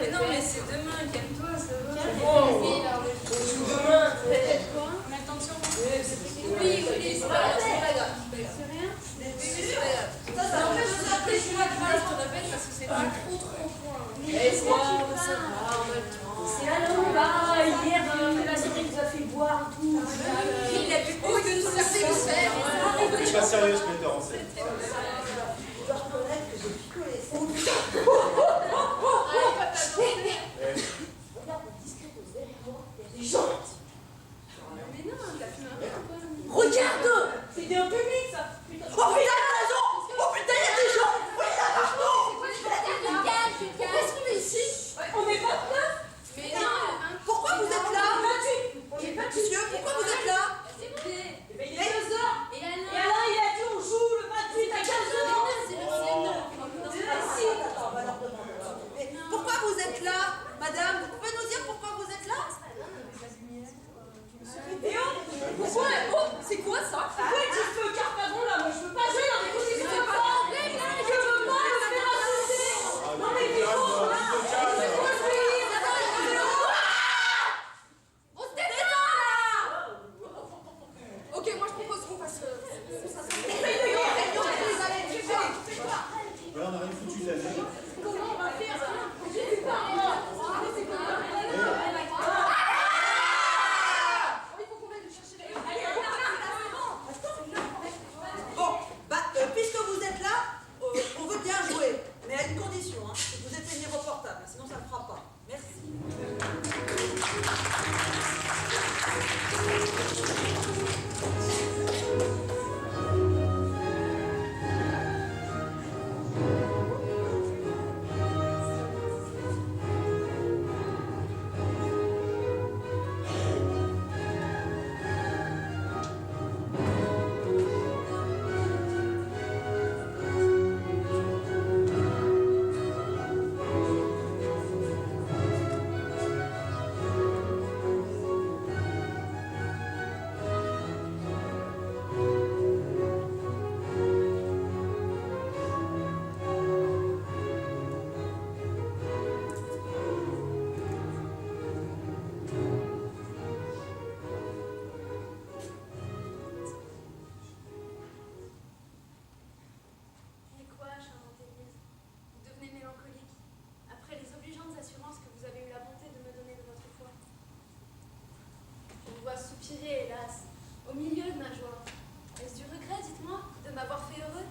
Mais non, mais c'est demain, calme-toi, ça va. Demain, peut-être quoi? Mais attention. Oui, c'est pas grave. C'est rien? C'est pas grave. Ça empêche de s'appeler, je suis là, tu vois, je te répète parce que c'est pas trop point. Et ça va, en même temps. C'est allons, là, hier, la série nous a fait boire tout. Il a plus haut que nous faire faire. Je suis pas sérieuse, metteur en scène. Je dois reconnaître que j'ai picolé. Regarde le discretos derrière moi, il y a des gens. Mais non, il a fait un peu. Regarde! C'est un public ça! Oh putain, il a raison! Oh putain, il y a des gens! Oui, il a raison! Qu'est-ce qu'on est ici? On n'est pas plein! Mais non, Pourquoi vous êtes là? On n'est pas monsieur, pourquoi vous êtes là? Il est 2h. Et Et alors, il a dit on joue le 28 à 15h. Attends, on va leur demander. Mais pourquoi vous êtes là? Madame, vous pouvez nous dire pourquoi vous êtes là? Théo, pourquoi? Oh, c'est quoi ça? Pourquoi il dit feu carpadon là? Moi je veux pas jouer dans des conditions comme ça. Je veux pas me faire insulter. Non mais Théo, on se détend là! Ok, moi je propose qu'on fasse ça. Là, on a rien foutu de la vie. Comment on va faire ça? Je sais pas. Il faut qu'on aille chercher les... Bon, puisque vous êtes là, on veut bien jouer, mais à une condition, hein, que vous éteignez vos portables, sinon ça ne fera pas. Merci. Soupirer, hélas, au milieu de ma joie. Est-ce du regret, dites-moi, de m'avoir fait heureux?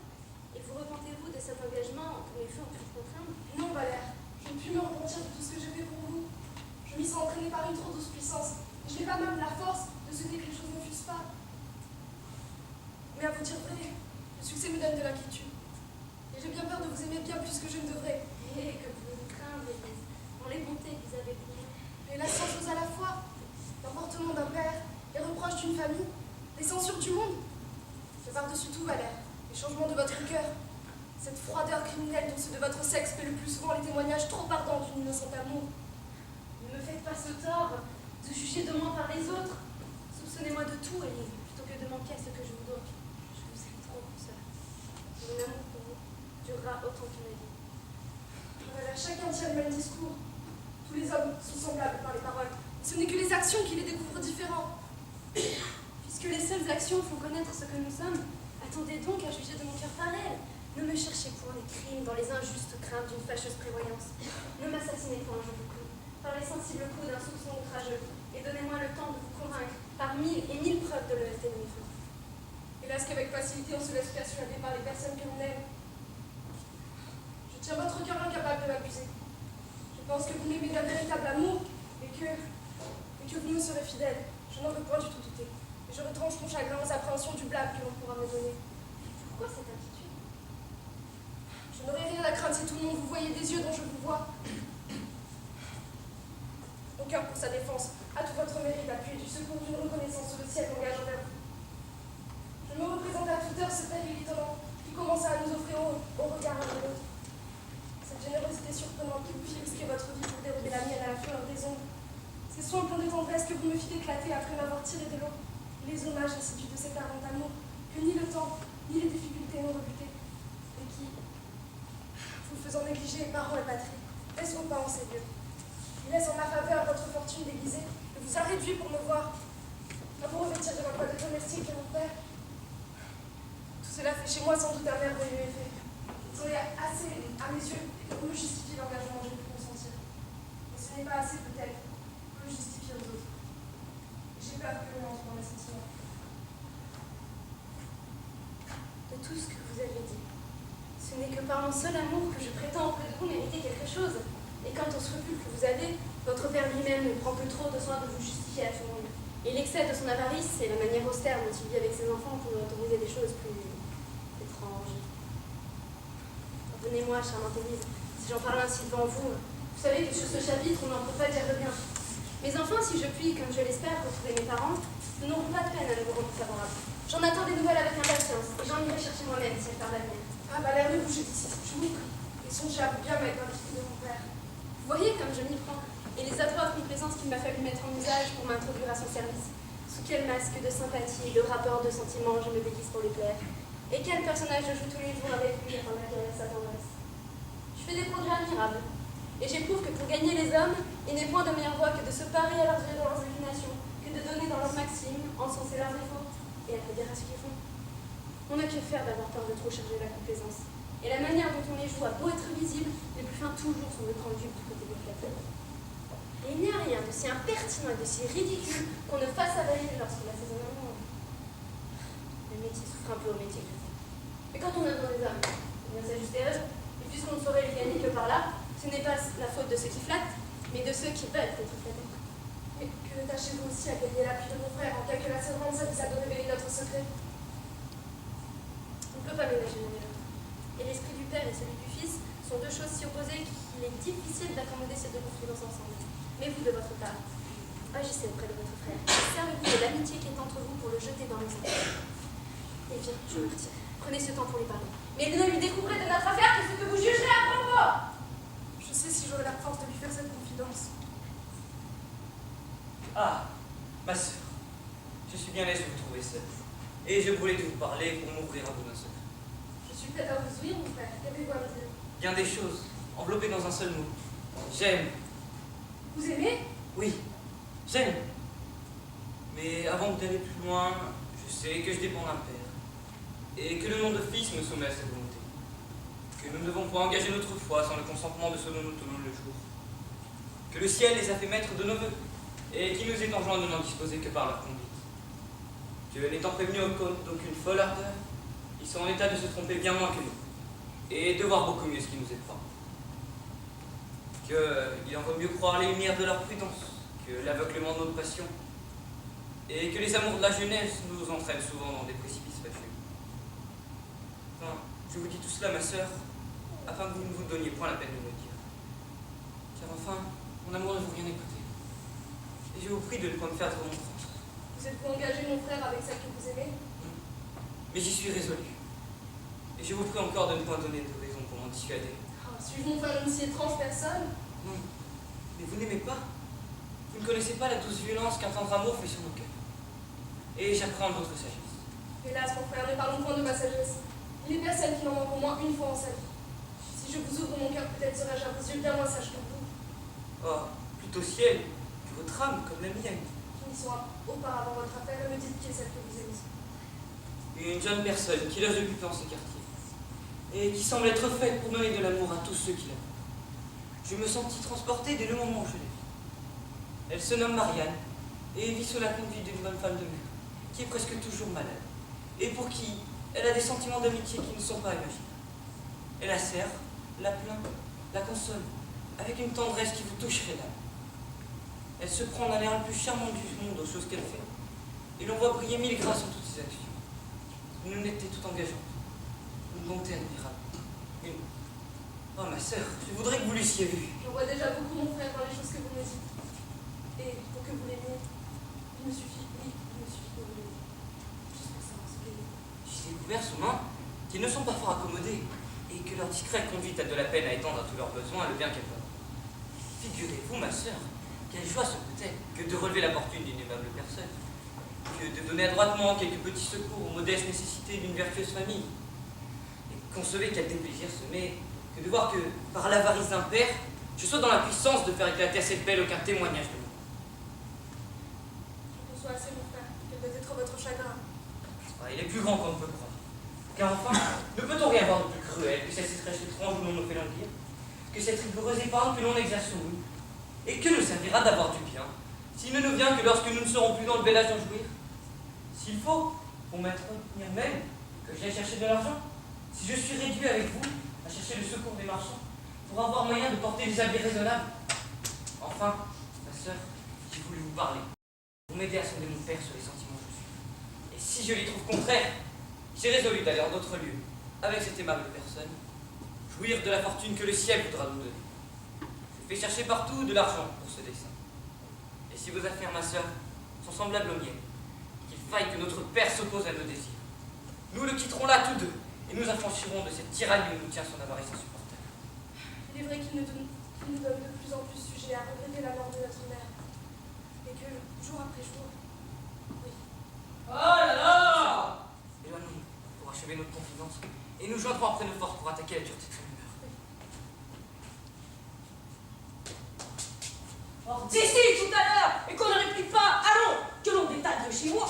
Et vous repentez-vous de cet engagement que les feux ont pu vous contraindre? Non, Valère, je ne puis me repentir de tout ce que j'ai fait pour vous. Je m'y sens entraînée par une trop douce puissance. Et je n'ai pas même la force de souhaiter que les choses ne fussent pas. Mais à vous dire vrai, le succès me donne de l'inquiétude. Et j'ai bien peur de vous aimer bien plus que je ne devrais. Et que vous me craindre, Élise, dans les bontés que vous avez pour moi. Mais là, 100 choses à la fois. L'emportement d'un père, les reproches d'une famille, les censures du monde. Mais par-dessus tout, Valère, les changements de votre cœur, cette froideur criminelle dont ceux de votre sexe fait le plus souvent les témoignages trop ardents d'une innocente amour. Ne me faites pas ce tort de juger de moi par les autres. Soupçonnez-moi de tout, Élise, plutôt que de manquer à ce que je vous dois. Je vous aime trop pour cela. Mon amour pour vous durera autant que ma vie. Voilà, chacun tient le même discours. Tous les hommes sont semblables par les paroles. Ce n'est que les actions qui les découvrent différents. Puisque les seules actions font connaître ce que nous sommes, attendez donc à juger de mon cœur par elles. Ne me cherchez point les crimes dans les injustes craintes d'une fâcheuse prévoyance. Ne m'assassinez point, je vous prie, par les sensibles coups d'un soupçon outrageux, et donnez-moi le temps de vous convaincre par 1000 et 1000 preuves de l'honnêteté de mes faits. Hélas qu'avec facilité on se laisse persuader par les personnes que l'on aime. Je tiens votre cœur incapable de m'accuser. Je pense que vous m'aimez d'un véritable amour, et que vous me serez fidèle. Je n'en veux point du tout douter. Et je retranche mon chagrin aux appréhensions du blâme que l'on pourra me donner. Pourquoi cette attitude? Je n'aurai rien à craindre si tout le monde vous voyait des yeux dont je vous vois. Mon cœur pour sa défense, à tout votre mérite, appuyé du secours d'une reconnaissance que le ciel m'engage envers vous. Je me représente à toute heure ce péril étonnant qui commença à nous offrir au regard l'un de l'autre. soins pleins de tendresse que vous me fîtes éclater après m'avoir tiré de l'eau, les hommages assidus de cet ardent amour que ni le temps, ni les difficultés n'ont rebuté, et qui, vous faisant négliger parents et patrie, laissent vos pas en ces lieux. Il laisse en ma faveur votre fortune déguisée, et vous a réduit pour me voir, à vous revêtir de l'emploi de domestique et mon père. Tout cela fait chez moi sans doute un merveilleux effet. Ils ont assez, à mes yeux, pour me justifier l'engagement que j'ai pu consentir. Mais ce n'est pas assez peut-être pour me justifier aux autres. J'ai peur que l'on entre dans mes sentiments. De tout ce que vous avez dit, ce n'est que par mon seul amour que je prétends auprès de vous mériter quelque chose. Et quant au scrupule que vous avez, votre père lui-même ne prend que trop de soin de vous justifier à tout le monde. Et l'excès de son avarice et la manière austère dont il vit avec ses enfants pour autoriser des choses plus étranges. Pardonnez-moi, charmante Élise, si j'en parle ainsi devant vous. Vous savez que sur ce chapitre, on n'en peut pas dire de bien. Mais enfin, si je puis, comme je l'espère, retrouver mes parents, nous n'aurons pas de peine à nous rendre favorables. J'en attends des nouvelles avec impatience, et j'en irai chercher moi-même si elles tardent à venir. Ah bah l'air de bouger d'ici, je vous prie. Et songez à bien mettre dans l'esprit de mon père. Vous voyez comme je m'y prends, et les adroites complaisances qu'il m'a fallu mettre en usage pour m'introduire à son service. Sous quel masque de sympathie et de rapport de sentiments je me déguise pour lui plaire. Et quel personnage je joue tous les jours avec lui afin d'acquérir sa tendresse. Je fais des progrès admirables. Et j'éprouve que pour gagner les hommes, il n'est point de meilleure voie que de se parer à leurs yeux dans leurs inclinations, que de donner dans leurs maximes, encenser leurs défauts, et applaudir à ce qu'ils font. On n'a que faire d'avoir peur de trop charger la complaisance. Et la manière dont on les joue a beau être visible, les plus fins toujours sont de grands dupes du côté des flatteurs. Et il n'y a rien de si impertinent et de si ridicule qu'on ne fasse avaler lorsque la saison amour. Le métier souffre un peu au métier. Mais quand on a dans les hommes, on bien s'ajuster à eux, et puisqu'on ne saurait les gagner que par là, ce n'est pas la faute de ceux qui flattent, mais de ceux qui veulent être flattés. Mais que tâchez-vous aussi à gagner l'appui de mon frère en cas que la servante s'avise de révéler notre secret? On ne peut pas ménager l'un et l'autre. Et l'esprit du père et celui du fils sont deux choses si opposées qu'il est difficile d'accommoder ces deux confidences ensemble. Mais vous, de votre part, agissez auprès de votre frère. Servez-vous de l'amitié qui est entre vous pour le jeter dans les airs. Eh bien, je me retire. Prenez ce temps pour lui parler. Mais ne lui découvrez de notre affaire que ce que vous jugerez à propos. Je sais si j'aurai la force de lui faire cette confidence. Ah, ma sœur, je suis bien aise de vous trouver seule. Et je voulais vous parler pour m'ouvrir à vous d'un secret. Je suis prête à vous ouïr, mon frère. Qu'avez-vous à me dire? Bien des choses, enveloppées dans un seul mot. J'aime. Vous aimez? Oui, j'aime. Mais avant d'aller plus loin, je sais que je dépends d'un père. Et que le nom de fils me soumet à cette volonté. Que nous ne devons pas engager notre foi sans le consentement de ceux dont nous tenons le jour. Que le ciel les a fait maîtres de nos vœux, et qui nous est enjoint de n'en disposer que par leur conduite. Que n'étant prévenus d'aucune folle ardeur, ils sont en état de se tromper bien moins que nous, et de voir beaucoup mieux ce qui nous est propre. Qu'il en vaut mieux croire les lumières de leur prudence que l'aveuglement de notre passion, et que les amours de la jeunesse nous entraînent souvent dans des précipices fâcheux. Enfin, je vous dis tout cela, ma sœur, afin que vous ne vous donniez point la peine de me le dire. Car enfin, mon amour ne vaut rien écouter. Et je vous prie de ne pas me faire de remontrance. Vous êtes-vous engagé, mon frère, avec celle que vous aimez? Mais j'y suis résolu. Et je vous prie encore de ne pas donner de raison pour m'en dissuader. Suis-je mon frère une si étrange personne? Non, mais vous n'aimez pas. Vous ne connaissez pas la douce violence qu'un tendre amour fait sur nos cœurs. Et j'apprends votre sagesse. Hélas, mon frère, ne parlons point de ma sagesse. Il est personne qui n'en manque au moins une fois en sa vie. Si je vous ouvre mon cœur, peut-être serai-je à vos yeux bien moins sage que vous. Oh, plutôt ciel que votre âme comme la mienne. Finissons auparavant votre affaire et me dites qui est celle que vous aimez. Une jeune personne qui loge depuis peu dans ce quartier, et qui semble être faite pour donner de l'amour à tous ceux qui l'aiment. Je me sentis transporté dès le moment où je l'ai vue. Elle se nomme Marianne, et vit sous la conduite d'une bonne femme de mère, qui est presque toujours malade, et pour qui elle a des sentiments d'amitié qui ne sont pas imaginables. Elle la sert, la plaint, la console, avec une tendresse qui vous toucherait l'âme. Elle se prend d'un air le plus charmant du monde aux choses qu'elle fait, et l'on voit briller mille grâces en toutes ses actions. Une honnêteté tout engageante, une bonté admirable, une... Oh, ma sœur, je voudrais que vous l'eussiez vue. J'en vois déjà beaucoup, mon frère, dans les choses que vous me dites. Et pour que vous l'aimiez, il me suffit que vous l'aimiez. Juste pour ça, c'est plaisir. J'ai découvert souvent qu'ils ne sont pas fort accommodés, et que leur discrète conduite a de la peine à étendre à tous leurs besoins le bien qu'elles peuvent. Figurez-vous, ma sœur, quelle joie ce peut-être que de relever la fortune d'une aimable personne, que de donner adroitement quelques petits secours aux modestes nécessités d'une vertueuse famille. Et concevez quel déplaisir ce m'est que de voir que, par l'avarice d'un père, je sois dans la puissance de faire éclater à cette belle aucun témoignage de moi. Je conçois assez, mon frère. Quel doit être votre chagrin? Ah, il est plus grand qu'on ne peut croire. Car enfin, ne peut-on rien voir de plus cruel que cette sécheresse étrange où l'on nous fait languir, que cette rigoureuse épargne que l'on exerce sur nous, et que nous servira d'avoir du bien, s'il ne nous vient que lorsque nous ne serons plus dans le bel âge d'en jouir? S'il faut, pour m'entretenir même, que j'aille chercher de l'argent, si je suis réduit avec vous à chercher le secours des marchands, pour avoir moyen de porter des habits raisonnables. Enfin, ma sœur, j'ai voulu vous parler, pour m'aider à sonder mon père sur les sentiments que je suis. Et si je les trouve contraires, j'ai résolu d'aller en d'autres lieux, avec cette aimable personne, jouir de la fortune que le ciel voudra nous donner. Je fais chercher partout de l'argent pour ce dessein. Et si vos affaires, ma sœur, sont semblables aux miennes, qu'il faille que notre père s'oppose à nos désirs, nous le quitterons là tous deux, et nous affranchirons de cette tyrannie où nous tient son avarice insupportable. Il est vrai qu'il nous donne de plus en plus sujet à regretter la mort de notre mère. Et que, jour après jour, oui. Oh là là! Éloignons-nous pour achever notre confidence, et nous joindrons après nos forces pour attaquer la dureté de son humeur. Hors d'ici tout à l'heure, et qu'on ne réplique pas, allons, que l'on détaille de chez moi,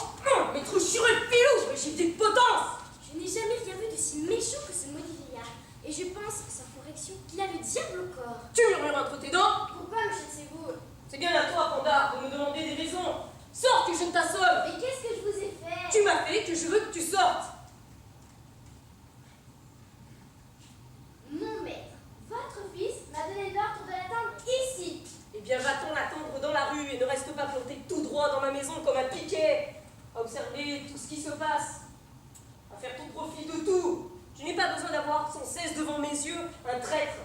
mes trous sur le filou, mais j'ai des potences. Je n'ai jamais rien vu de si méchant que ce maudit vieillard. Et je pense, sans correction, qu'il a le diable au corps. Tu murmures entre tes dents. Pourquoi me chassez-vous? C'est bien à toi, Panda, de me demander des raisons. Sors que je ne t'assomme. Mais qu'est-ce que je vous ai fait? Tu m'as fait que je veux que tu sortes. Mon maître, votre fils m'a donné l'ordre de l'attendre ici. Eh bien, va-t'en l'attendre dans la rue et ne reste pas planté tout droit dans ma maison comme un piquet, à observer tout ce qui se passe, à faire ton profit de tout. Je n'ai pas besoin d'avoir sans cesse devant mes yeux un traître,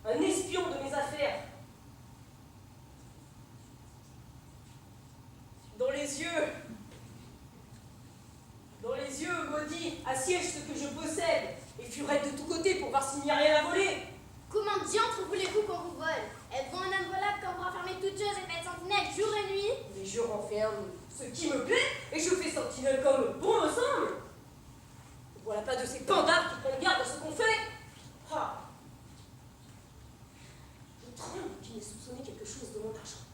un espion de mes affaires. Dans les yeux, maudit, assiège ce que je possède et furette de tous côtés pour voir s'il n'y a rien à voler. Comment diantre voulez-vous qu'on vous vole? Êtes-vous un homme volable quand vous renfermez toutes choses et faites sentinelle jour et nuit? Mais je renferme ce qui me plaît et je fais sentinelle comme bon me semble. Voilà pas de ces pandards qui prennent garde à ce qu'on fait. Ah. Je tremble qu'il n'ait soupçonné quelque chose de mon argent.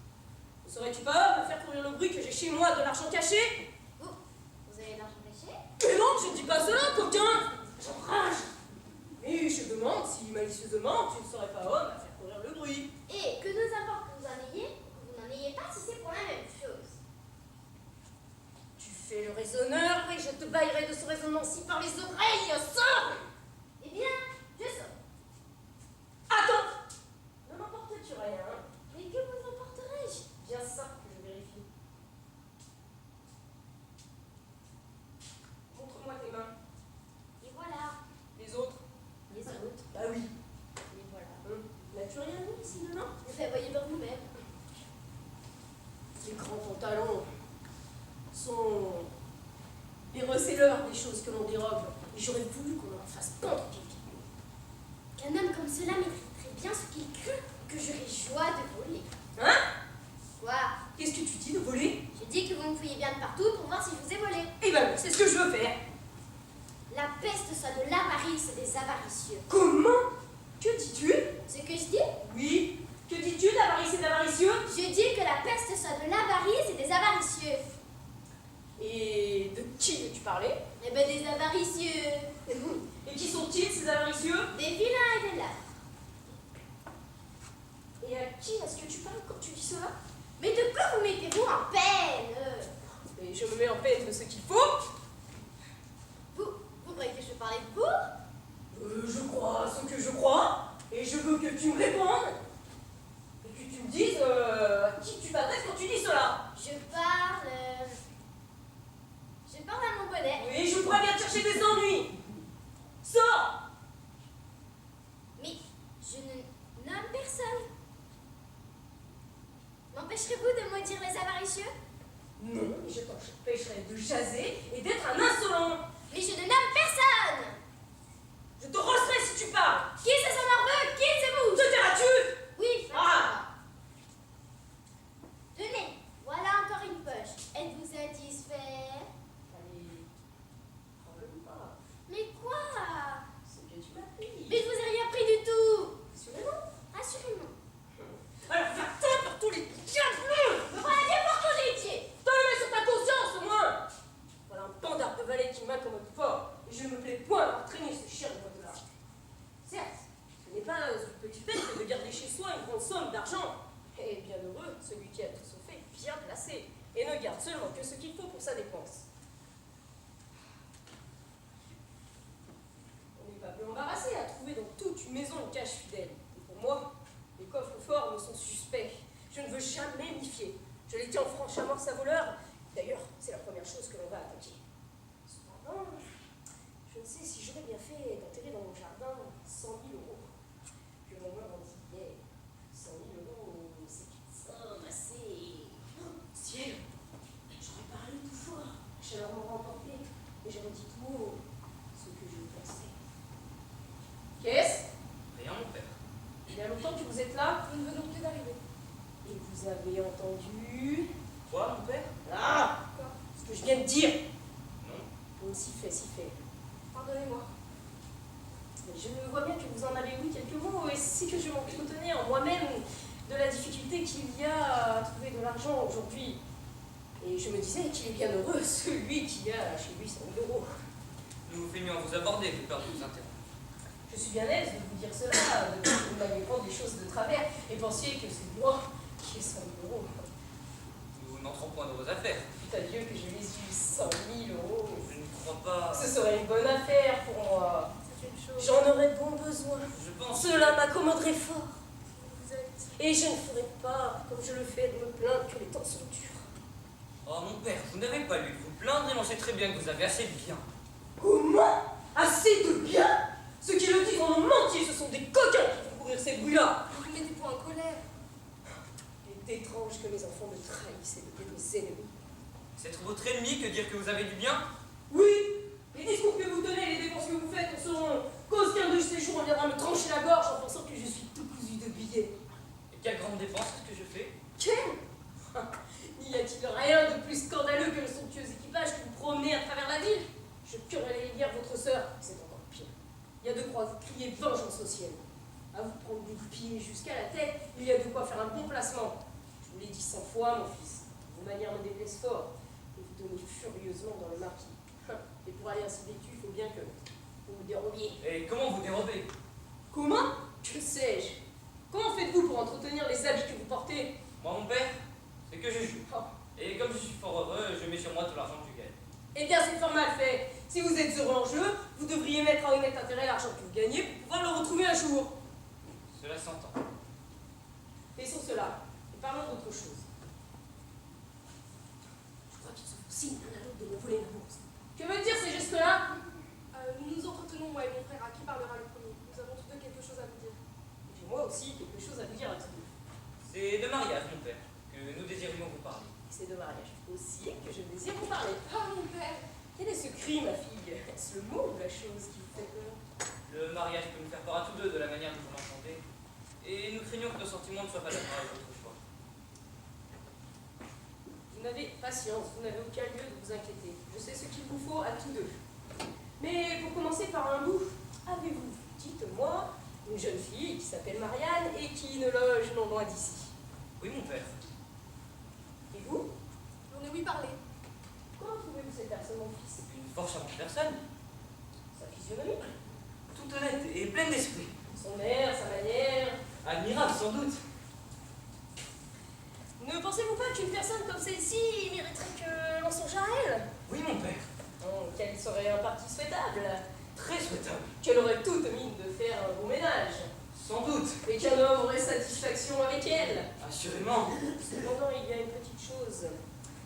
Ne serais-tu pas me faire courir le bruit que j'ai chez moi de l'argent caché? Vous avez de l'argent caché? Mais non, je ne dis pas cela, coquin. J'enrage. Mais je demande si malicieusement tu ne serais pas homme à faire courir le bruit. Et que nous importe que vous en ayez ou que vous n'en ayez pas si c'est pour la même chose. Tu fais le raisonneur et je te baillerai de ce raisonnement-ci par les oreilles. Sors. Eh bien, je sors. Attends. Ne m'emportes-tu rien? Mais que vous emporterai-je? Bien ça que je vérifie. Montre-moi tes mains. Et voilà. Les autres? Les autres. Bah oui. Et voilà. N'as-tu rien vu ici dedans? Vous voyez par vous-même. Ces grands pantalons sont les receleurs des choses que l'on dérobe. Et j'aurais voulu qu'on en fasse pendre quelqu'un. Qu'un homme comme cela maîtrise très bien ce qu'il craint, que j'aurais joie de voler. Hein? Quoi? Qu'est-ce que tu dis de voler? Je dis que vous me fouillez bien de partout pour voir si je vous ai volé. Eh ben, c'est ce que je veux faire. La peste soit de l'avarice et des avaricieux. Comment? Que dis-tu? Ce que je dis? Oui. Que dis-tu d'avarice et d'avaricieux? Je dis que la peste soit de l'avarice et des avaricieux. Et de qui veux-tu parler? Eh ben des avaricieux. Et qui sont-ils, ces avaricieux? Des vilains et des lâches. Et à qui est-ce que tu parles quand tu dis cela? Mais de quoi vous mettez-vous en peine? Et je me mets en peine de ce qu'il faut. Vous croyez que je parlais de vous? Je crois ce que je crois. Et je veux que tu me répondes. Et que tu me dises à qui tu t'adresses quand tu dis cela. Je parle à mon bonnet. Oui, je pourrais bien te chercher des ennuis. Sors. Mais je ne nomme personne. M'empêcherez-vous de maudire les avaricieux? Non, mais je t'empêcherai de jaser et d'être un insolent. Mais je ne nomme personne. Je te rosserai si tu parles. Qui c'est son morveux? Qui c'est vous? Te tairas-tu? Oui, Ah. chez soi une grande somme d'argent. Et bien heureux, celui qui a tout son fait bien placé, et ne garde seulement que ce qu'il faut pour sa dépense. On n'est pas peu embarrassé à trouver dans toute une maison une cache fidèle. Et pour moi, les coffres forts me sont suspects. Je ne veux jamais m'y fier. Je les tiens en franche amorce à voleurs. D'ailleurs, c'est la première chose que l'on va attaquer. Cependant, je ne sais si j'aurais bien fait d'enterrer dans mon jardin 100 000 euros. Que mon mère m'en dit hier. 100 000 euros, c'est une somme assez... Oh, ciel, j'aurais parlé tout fort. La chaleur m'aura emporté. Et j'aurais dit tout haut ce que je pensais. Qu'est-ce? Rien, mon père. Il y a longtemps que vous êtes là? Nous ne venons que d'arriver. Et vous avez entendu... Quoi, mon père? Ah! Quoi? Ce que je viens de dire! Non. Bon, si fait. Pardonnez-moi. Je vois bien que vous en avez oublié quelques mots, et c'est que je m'entretenais en moi-même de la difficulté qu'il y a à trouver de l'argent aujourd'hui. Et je me disais qu'il est bien heureux, celui qui a chez lui 100 000 euros. Nous vous feignions vous aborder, de peur de vous interrompre. Je suis bien aise de vous dire cela, de vous m'avez prendre les choses de travers, et pensiez que c'est moi qui ai 100 000 euros. Nous n'entrons point dans vos affaires. Putain Dieu que je les eu 100 000 euros. Je ne crois pas... Ce serait une bonne affaire pour moi. C'est une chose. J'en aurais bon besoin. Je pense... Cela m'accommoderait fort. Vous êtes. Et je ne ferai pas, comme je le fais, de me plaindre que les temps sont durs. Oh, mon père, vous n'avez pas lu de vous plaindre et l'on sait très bien que vous avez assez de bien. Comment? Assez de bien? Ceux qui le disent en ont menti, ce sont des coquins qui font courir ces bruits-là. Vous vous mettez pour en colère. Il est étrange que mes enfants me trahissent et deviennent mes ennemis. C'est être votre ennemi que dire que vous avez du bien? Oui, les discours que vous tenez, les dépenses que vous faites en seront cause qu'un de ces jours on viendra me trancher la gorge en pensant que je suis tout cousu de billets. Et quelle grande dépense est-ce que je fais? Quel? N'y a-t-il rien de plus scandaleux que le somptueux équipage que vous promenez à travers la ville? Je querellais hier votre sœur, c'est encore pire. Il y a de quoi vous crier vengeance au ciel. À vous prendre du pied jusqu'à la tête, il y a de quoi faire un bon placement. Je vous l'ai dit 100 fois, mon fils. Vos manières me déplaisent fort, et vous donnez furieusement dans le maquis. Et pour aller ainsi vêtu, il faut bien que vous me dérobiez. Et comment vous dérobez? Comment? Que sais-je? Comment faites-vous pour entretenir les habits que vous portez? Moi, mon père, c'est que je joue. Oh. Et comme je suis fort heureux, je mets sur moi tout l'argent que je gagne. Eh bien, c'est fort mal fait. Si vous êtes heureux en jeu, vous devriez mettre à honnête intérêt l'argent que vous gagnez pour pouvoir le retrouver un jour. Cela s'entend. Laissons cela et parlons d'autre chose. Je crois qu'ils sont signe l'un à l'autre de me voler la bourse. Que veut dire ces gestes-là? Nous nous entretenons, moi et mon frère. À qui parlera le premier? Nous avons tous deux quelque chose à vous dire. J'ai moi aussi quelque chose à vous dire à tous deux. C'est de mariage, mon père, que nous désirions vous parler. Et c'est de mariage aussi que je désire vous parler. Ah, mon père! Quel est ce cri, ma fille? Est-ce le mot ou la chose qui vous fait peur? Le mariage peut nous faire peur à tous deux de la manière dont vous l'entendez. Et nous craignons que nos sentiments ne soient pas d'accord avec votre choix. Vous n'avez patience, vous n'avez aucun lieu de vous inquiéter. Je sais ce qu'il vous faut à tous deux. Mais pour commencer par un bout, avez-vous, dites-moi, une jeune fille qui s'appelle Marianne et qui ne loge non loin d'ici? Oui, mon père. Et vous? J'en ai ouï parler. Comment trouvez-vous cette personne, mon fils? Une fort charmante personne, Sa physionomie? toute honnête et pleine d'esprit. Son air, sa manière? Admirable, sans doute. Ne pensez-vous pas qu'une personne comme celle-ci mériterait que l'on songe à elle? Oui, mon père. Qu'elle serait un parti souhaitable, Très souhaitable. qu'elle aurait toute mine de faire un beau ménage, Sans doute. et qu'un homme aurait satisfaction avec elle. Assurément. Cependant, il y a une petite chose,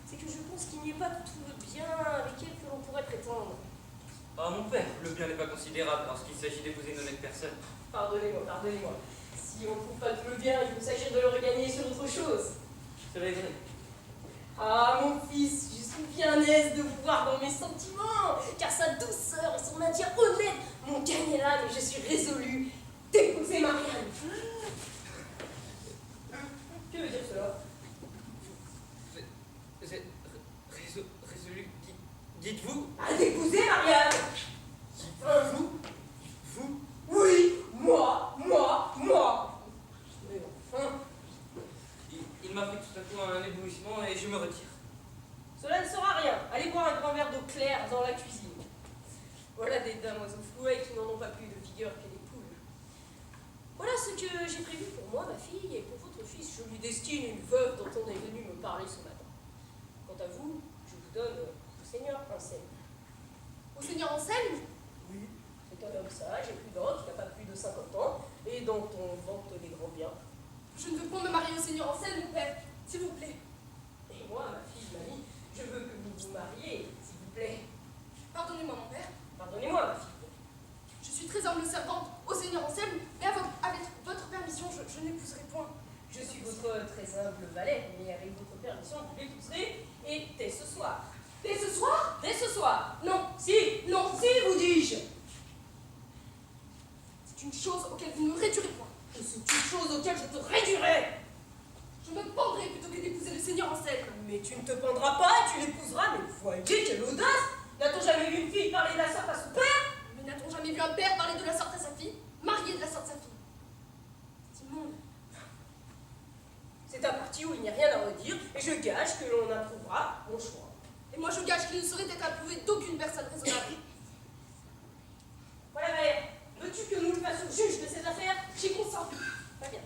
c'est que je pense qu'il n'y ait pas tout le bien avec elle que l'on pourrait prétendre. Ah, mon père, le bien n'est pas considérable lorsqu'il s'agit d'épouser une honnête personne. Pardonnez-moi, pardonnez-moi. Si on ne trouve pas tout le bien, il peut s'agir de le regagner sur autre chose. Cela est vrai. Ah, mon fils, je suis bien aise de vous voir dans mes sentiments, car sa douceur et son maintien honnête m'ont gagné l'âme et je suis résolue d'épouser Marianne. Que veut dire cela? Vous êtes résolu, dites-vous? À d'épouser Marianne. Vous? Oui, moi. Mais enfin, Il m'a pris tout à coup un éblouissement et je me retire. cela ne sera rien. Allez boire un grand verre d'eau claire dans la cuisine. Voilà des dames aux flouets qui n'en ont pas plus de vigueur que les poules. Voilà ce que j'ai prévu pour moi, ma fille, et pour votre fils. Je lui destine une veuve dont on est venu me parler ce matin. Quant à vous, je vous donne au Seigneur Anselme. Au Seigneur Anselme? Oui, c'est un homme sage et prudent qui n'a pas plus de 50 ans et dont on vante les grands biens. Je ne veux pas me marier au Seigneur Anselme, mon père, s'il vous plaît. Et moi, ma fille, mamie, je veux que vous vous mariez, s'il vous plaît. Pardonnez-moi, mon père. Pardonnez-moi, ma fille. Je suis très humble servante au Seigneur Anselme, mais avec votre permission, je n'épouserai point. Je suis votre très humble valet, mais avec votre permission, vous l'épouserez, et dès ce soir. Dès ce soir? Dès ce soir. Non, Si, non, si, vous dis-je. c'est une chose auquel vous ne me réduirez point. C'est une chose auquel je te réduirai. Je me pendrai plutôt que d'épouser le Seigneur Anselme. Mais tu ne te pendras pas, tu l'épouseras, mais voyez, quelle audace. N'a-t-on jamais vu une fille parler de la sorte à son père? Mais n'a-t-on jamais vu un père parler de la sorte à sa fille, marier de la sorte à sa fille? C'est immonde. C'est un parti où il n'y a rien à redire, et je gage que l'on approuvera mon choix. Et moi je gage qu'il ne saurait être approuvé d'aucune personne raisonnable. Voilà, Valère, veux-tu que nous le fassions juge de cette affaire? J'y consens. Très bien.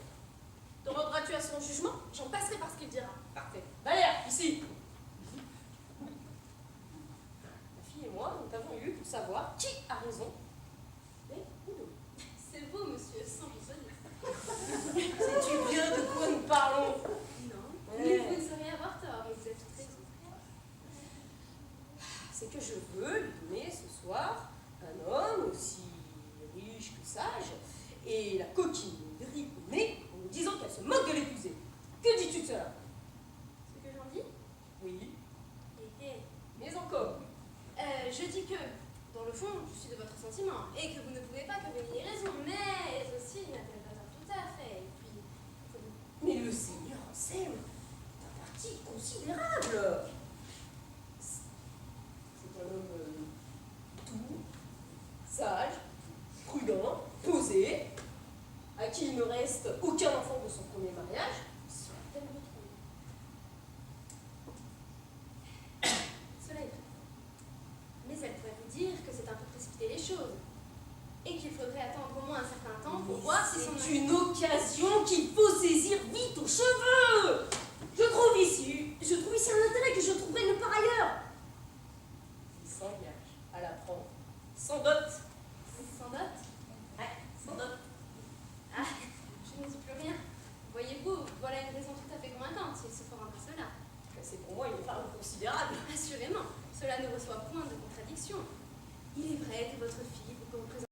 Te rendras-tu à son jugement? J'en passerai par ce qu'il dira. Parfait. Valère, ici. Ma fille et moi, nous t'avons eu pour savoir qui a raison, et où nous. C'est beau, monsieur, sans risonner. Sais-tu bien de quoi nous parlons? Non, Ouais. mais vous ne sauriez avoir tort, mais vous êtes très raison. C'est que je veux lui donner ce soir un homme aussi riche que sage, et la coquinerie au nez en nous disant qu'elle se moque de l'épouser. Que dis-tu de cela? Ce que j'en dis? Oui, Et mais encore. je dis que, dans le fond, je suis de votre sentiment, et que vous ne pouvez pas que vous ayez raison, mais aussi, il n'a-t-elle pas tort tout à fait, et puis, Mais le Seigneur Anselme est un parti considérable. C'est un homme doux, sage, prudent, posé, à qui il ne reste aucun enfant de son premier mariage. Sera-t-elle retrouvée? cela est tout. Mais elle pourrait vous dire que c'est un peu précipiter les choses, et qu'il faudrait attendre au moins un certain temps pour voir si son C'est une occasion qu'il faut saisir vite aux cheveux. Je trouve ici un intérêt que je trouverai nulle part ailleurs. Il s'engage à la prendre sans dot. Sans dot? Ouais, sans dot. Ah, je ne dis plus rien. Voyez-vous, voilà une raison tout à fait convaincante, s'il se fera pas cela. C'est pour moi une part considérable. Assurément, cela ne reçoit point de contradiction. Il est vrai que votre fille vous représente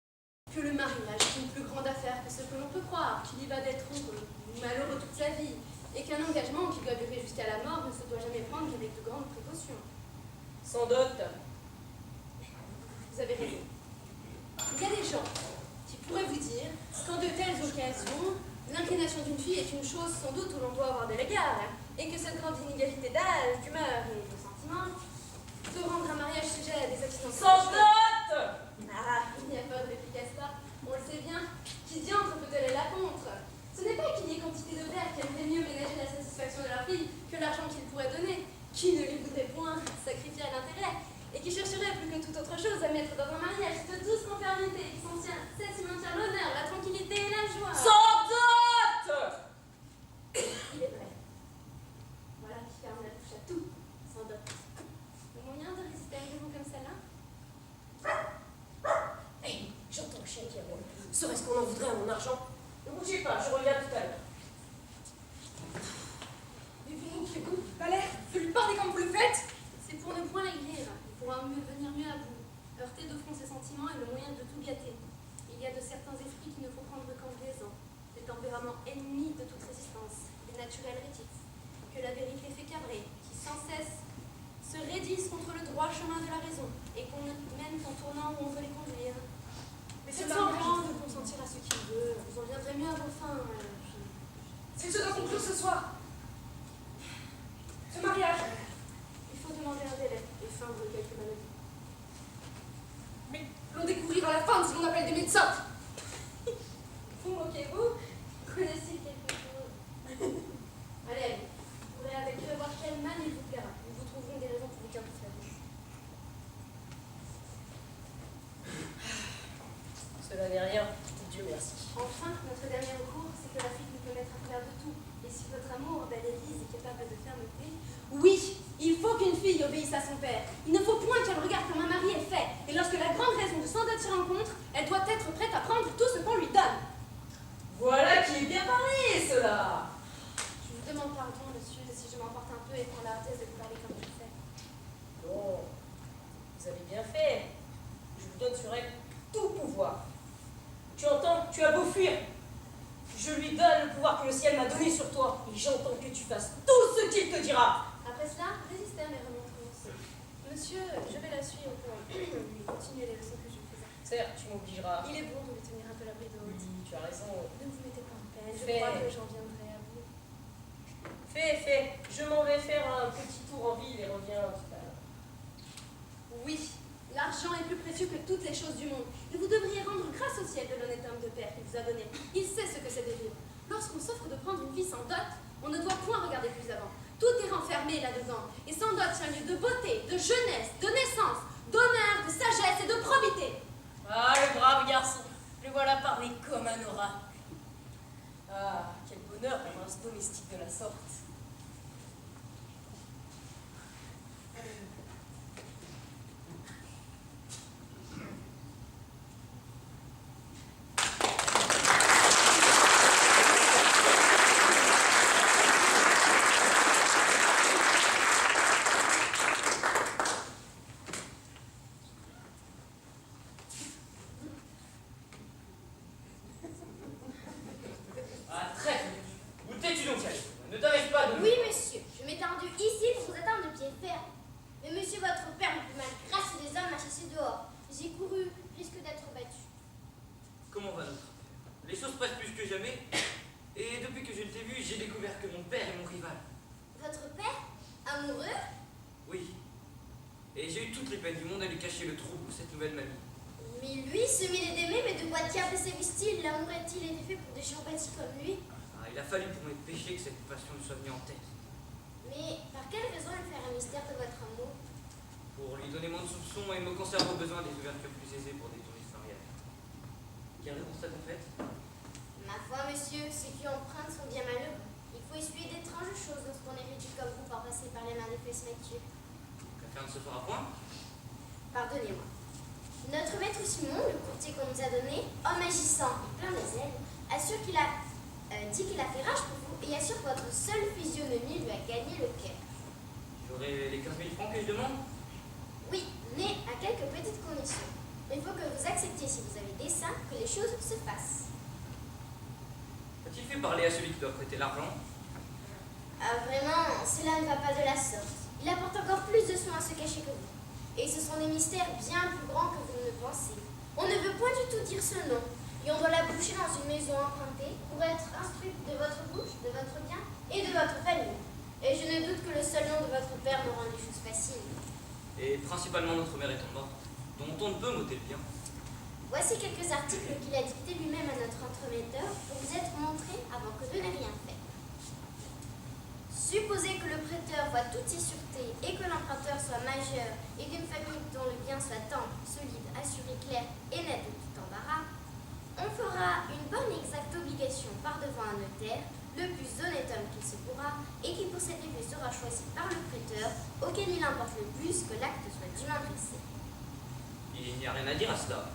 que le mariage est une plus grande affaire que ce que l'on peut croire, qu'il y va d'être heureux ou malheureux toute sa vie, et qu'un engagement qui doit durer jusqu'à la mort ne se doit jamais prendre qu'avec de grandes précautions. Sans dot. Vous avez raison. Il y a des gens qui pourraient vous dire qu'en de telles occasions, l'inclination d'une fille est une chose sans doute où l'on doit avoir de l'égard, et que cette grande inégalité d'âge, d'humeur et de sentiment peut rendre un mariage sujet à des accidents. Sans dot. Ah, il n'y a pas de réplique à cela. On le sait bien. Qui diantre peut-elle aller la contre? Ce n'est pas qu'il y ait quantité de pères qui aimeraient mieux ménager la satisfaction de leur fille que l'argent qu'ils pourraient donner, qui ne les voudrait point sacrifier à l'intérêt, et qui chercherait plus que toute autre chose à mettre dans un mariage cette douce conformité qui cesse maintient l'honneur, la tranquillité et la joie. Sans dot. Il est vrai. Voilà qui ferme la bouche à tout, sans dot. Le moyen de résister à une raison comme celle-là? Hey, j'entends le chien qui aboie. Serait-ce qu'on en voudrait à mon argent? Ne bougez pas, je reviens tout à l'heure. Mais vous moquez-vous, Valère, de lui parler comme vous le faites? C'est pour ne point l'aigrir. Il pourra venir mieux à vous. Heurter de front ses sentiments est le moyen de tout gâter. Il y a de certains esprits qu'il ne faut prendre qu'en plaisant, des tempéraments ennemis de toute résistance, des naturels rétifs, que la vérité fait cabrer, qui sans cesse se raidissent contre le droit chemin de la raison, et qu'on ne mène qu'en tournant où on veut les conduire. Mais C'est c'est semblant de consentir à ce qu'il veut. Vous en viendrez mieux à vos fins. C'est ce doit conclure ce soir. Ce mariage. Il faut demander un délai et feindre quelques maladies. Mais l'on découvrira la fin de ce qu'on appelle des médecins. Vous moquez-vous? Connaissez quelque chose? Allez, vous pourrez avec eux voir quelle manne il vous plaira. Nous vous trouverons des raisons pour vous faire persuader. Cela n'est rien, Dieu merci. Enfin, notre dernier recours. son père. Il ne faut point qu'elle regarde comme un mari est fait. Et lorsque la grande raison de Sandot se rencontre, elle doit être prête à prendre tout ce qu'on lui donne. Voilà qui est bien parlé, cela. Je vous demande pardon, monsieur, si je m'emporte un peu et prends la hâtesse de vous parler comme je le fais. Bon, vous avez bien fait. Je vous donne sur elle tout pouvoir. Tu entends? Tu as beau fuir. Je lui donne le pouvoir que le ciel m'a donné sur toi. Et j'entends que tu fasses tout ce qu'il te dira. Après cela, résistez à mes remontrances. Monsieur, je vais la suivre pour lui continuer les leçons que je faisais. Certes, tu m'obligeras. Il est bon de lui tenir un peu l'abri de haute. Oui, tu as raison. Ne vous mettez pas en peine, je Fais. crois que j'en viendrai à vous. Fais. Je m'en vais faire un petit tour en ville et reviens tout à l'heure. Oui, l'argent est plus précieux que toutes les choses du monde. Et vous devriez rendre grâce au ciel de l'honnête homme de père qu'il vous a donné. Il sait ce que c'est de vivre. Lorsqu'on s'offre de prendre une fille sans dot, on ne doit point regarder plus avant. Tout est renfermé là-dedans. Et sans dot, c'est un lieu de beauté, de jeunesse, de naissance, d'honneur, de sagesse et de probité. Ah, le brave garçon. Le voilà parler comme un oracle. Ah, quel bonheur pour un domestique de la sorte. Ah, très bien. Où t'es-tu donc allé? Ne t'arrête pas de... Oui, monsieur, je m'étais rendu ici pour vous attendre de pied ferme. Mais monsieur, votre père, le plus mal grâce des hommes, m'a chassé dehors. J'ai couru, risque d'être battu. Comment va notre affaire? Les choses passent plus que jamais. Et depuis que je ne t'ai vu, j'ai découvert que mon père est mon rival. Votre père? Amoureux? Oui. Et j'ai eu toutes les peines du monde à lui cacher le trou pour cette nouvelle mamie. Mais lui, celui d'aimer, mais de quoi diable sévise-t-il? L'amour est-il été fait pour des gens bâtis comme lui? Ah, il a fallu pour mes péchés que cette passion me soit venue en tête. Mais par quelle raison lui faire un mystère de votre amour? Pour lui donner moins de soupçons et me conserver au besoin des ouvertures plus aisées pour détourner ce mariage. Quelle réponse t'as-t-on faite? Ma foi, monsieur, ceux qui empruntent sont bien malheureux. Il faut essuyer d'étranges choses lorsqu'on est réduit comme vous par passer par les mains des fesses maîtues. L'affaire ne se fera point? Pardonnez-moi. Notre maître Simon, le courtier qu'on nous a donné, homme agissant et plein de zèle, assure qu'il a dit qu'il a fait rage pour vous et assure que votre seule physionomie lui a gagné le cœur. J'aurai les 15 000 francs que je demande? Oui, mais à quelques petites conditions. Il faut que vous acceptiez, si vous avez dessein, que les choses se fassent. A-t-il fait parler à celui qui doit prêter l'argent? Ah, vraiment, cela ne va pas de la sorte. Il apporte encore plus de soin à se cacher que vous. Et ce sont des mystères bien plus grands que vous ne le pensez. On ne veut point du tout dire ce nom, et on doit la boucher dans une maison empruntée pour être instruite de votre bouche, de votre bien et de votre famille. Et je ne doute que le seul nom de votre père me rende les choses faciles. Et principalement notre mère étant morte, dont on ne peut m'ôter le bien. Voici quelques articles qu'il a dictés lui-même à notre entremetteur pour vous être montrés avant que de n'ait rien fait. Supposez que le prêteur voit toutes ses sûretés et que l'emprunteur soit majeur et d'une famille dont le bien soit ample, solide, assuré, clair et net de tout embarras, on fera une bonne et exacte obligation par devant un notaire, le plus honnête homme qu'il se pourra, et qui pour cet effet sera choisi par le prêteur, auquel il importe le plus que l'acte soit dûment dressé. Il n'y a rien à dire à cela.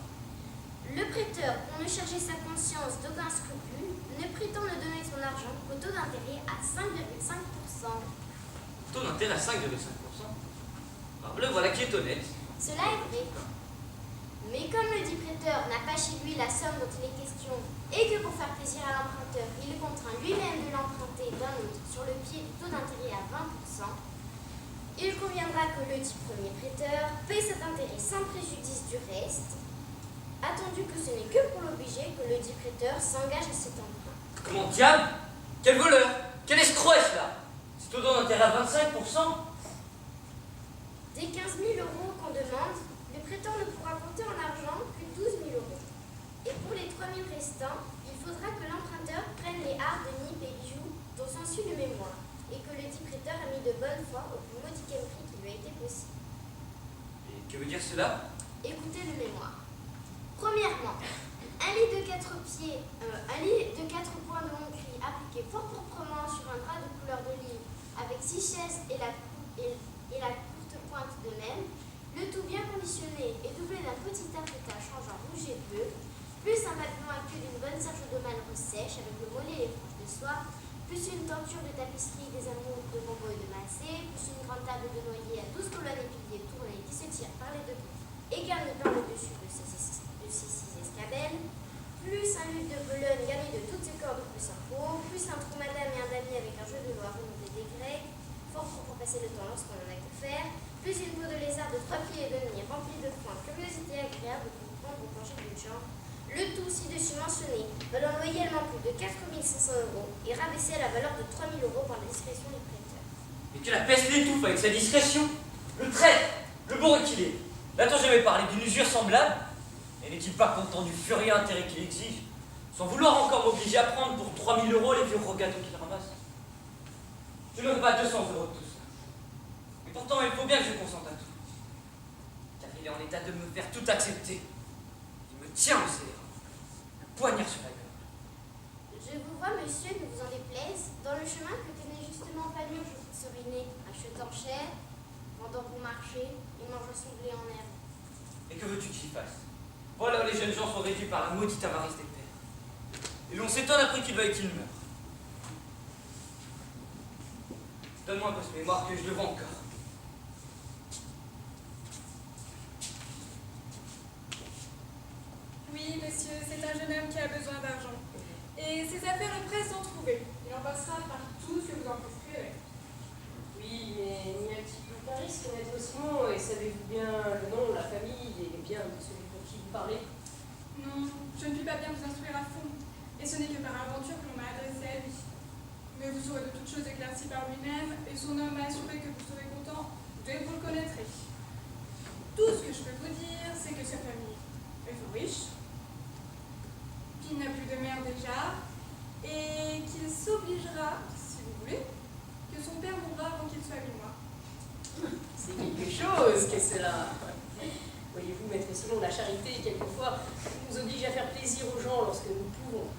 Le prêteur, pour ne charger sa conscience d'aucun scrupule, ne prétend ne donner son argent qu'au taux d'intérêt à 5,5%. Taux d'intérêt à 5,5%. Parbleu, voilà qui est honnête. Cela est vrai. Mais comme le dit prêteur n'a pas chez lui la somme dont il est question, et que pour faire plaisir à l'emprunteur, il contraint lui-même de l'emprunter d'un autre sur le pied du taux d'intérêt à 20%, il conviendra que le dit premier prêteur paie cet intérêt sans préjudice du reste, attendu que ce n'est que pour l'obliger que le dit prêteur s'engage à cet emprunt. Comment diable? Quel voleur? Quel escroc est-ce là? C'est taux d'intérêt à 25%? Des 15 000 euros qu'on demande, le prêteur ne pourra compter en argent que 12 000 euros. Et pour les 3 000 restants, il faudra que l'emprunteur prenne les hardes, nippes et bijoux dont s'ensuit le mémoire, et que le dit prêteur a mis de bonne foi au plus modique prix qui lui a été possible. Et que veut dire cela? Écoutez le mémoire. Premièrement, un lit de 4 points de long cri appliqué fort proprement sur un drap de couleur d'olive, avec 6 chaises et la courte pointe de que d'une bonne serge de malheureux sèche avec le mollet et les franges de soie, plus une tenture de tapisserie des amours de Bombo et de Massé, plus une grande table de noyer à 12 colonnes et piliers tournés qui se tirent par les deux bouts et garnis par le dessus de ces 6 escabelles, plus un luth de Bologne garni de toutes ses cordes plus un pot, plus un trou madame et un damier avec un jeu de loi remonté des Grecs, fort pour passer le temps lorsqu'on en a que faire, plus une peau de lézard de 3 pieds et demi remplie de points, curiosité agréable pour prendre au plancher d'une chambre, le tout ci-dessus mentionné, valant loyalement plus de 4500 € et rabaissé à la valeur de 3000 € par la discrétion du prêteur. Et que la peste l'étouffe avec sa discrétion. Le traître, le bourreau qu'il est. N'a-t-on jamais parlé d'une usure semblable? Et n'est-il pas content du furieux intérêt qu'il exige, sans vouloir encore m'obliger à prendre pour 3000 € les vieux rogatons qu'il ramasse? Je n'aurai pas 200 € de tout ça. Et pourtant, il faut bien que je consente à tout. Car il est en état de me faire tout accepter. Il me tient au scélérat, un poignard sur la gorge. Je vous vois, monsieur, ne vous en déplaise, dans le chemin que tenait justement Panurge au Seriné, achetant cher, pendant que vous marchez, et mangeant son blé en herbe. Et que veux-tu que j'y fasse? Voilà, les jeunes gens sont réduits par la maudite avarice des pères. Et l'on s'étonne après qu'ils veuillent qu'ils meurent. Donne-moi un peu ce mémoire que je le vois encore. Oui, monsieur, c'est un jeune homme qui a besoin d'argent. Et ses affaires le pressent d'en trouver. Il en passera par tout ce que vous en prescrivez. Oui, mais n'y a-t-il aucun risque, maître Simon? Et savez-vous bien le nom, la famille et les biens de celui pour qui vous parlez? Non, je ne puis pas bien vous instruire à fond. Et ce n'est que par aventure que l'on m'a adressé à lui. Mais vous serez de toutes choses éclaircies par lui-même, et son homme m'a assuré que vous serez content dès que vous le connaîtrez. Tout ce que je peux vous dire, c'est que sa famille est fort riche, qu'il n'a plus de mère déjà, et qu'il s'obligera, si vous voulez, que son père mourra avant qu'il soit 8 mois. C'est quelque chose, qu'est-ce que cela? Voyez-vous, maître Simon, la charité, quelquefois, nous oblige à faire plaisir aux gens lorsque nous pouvons.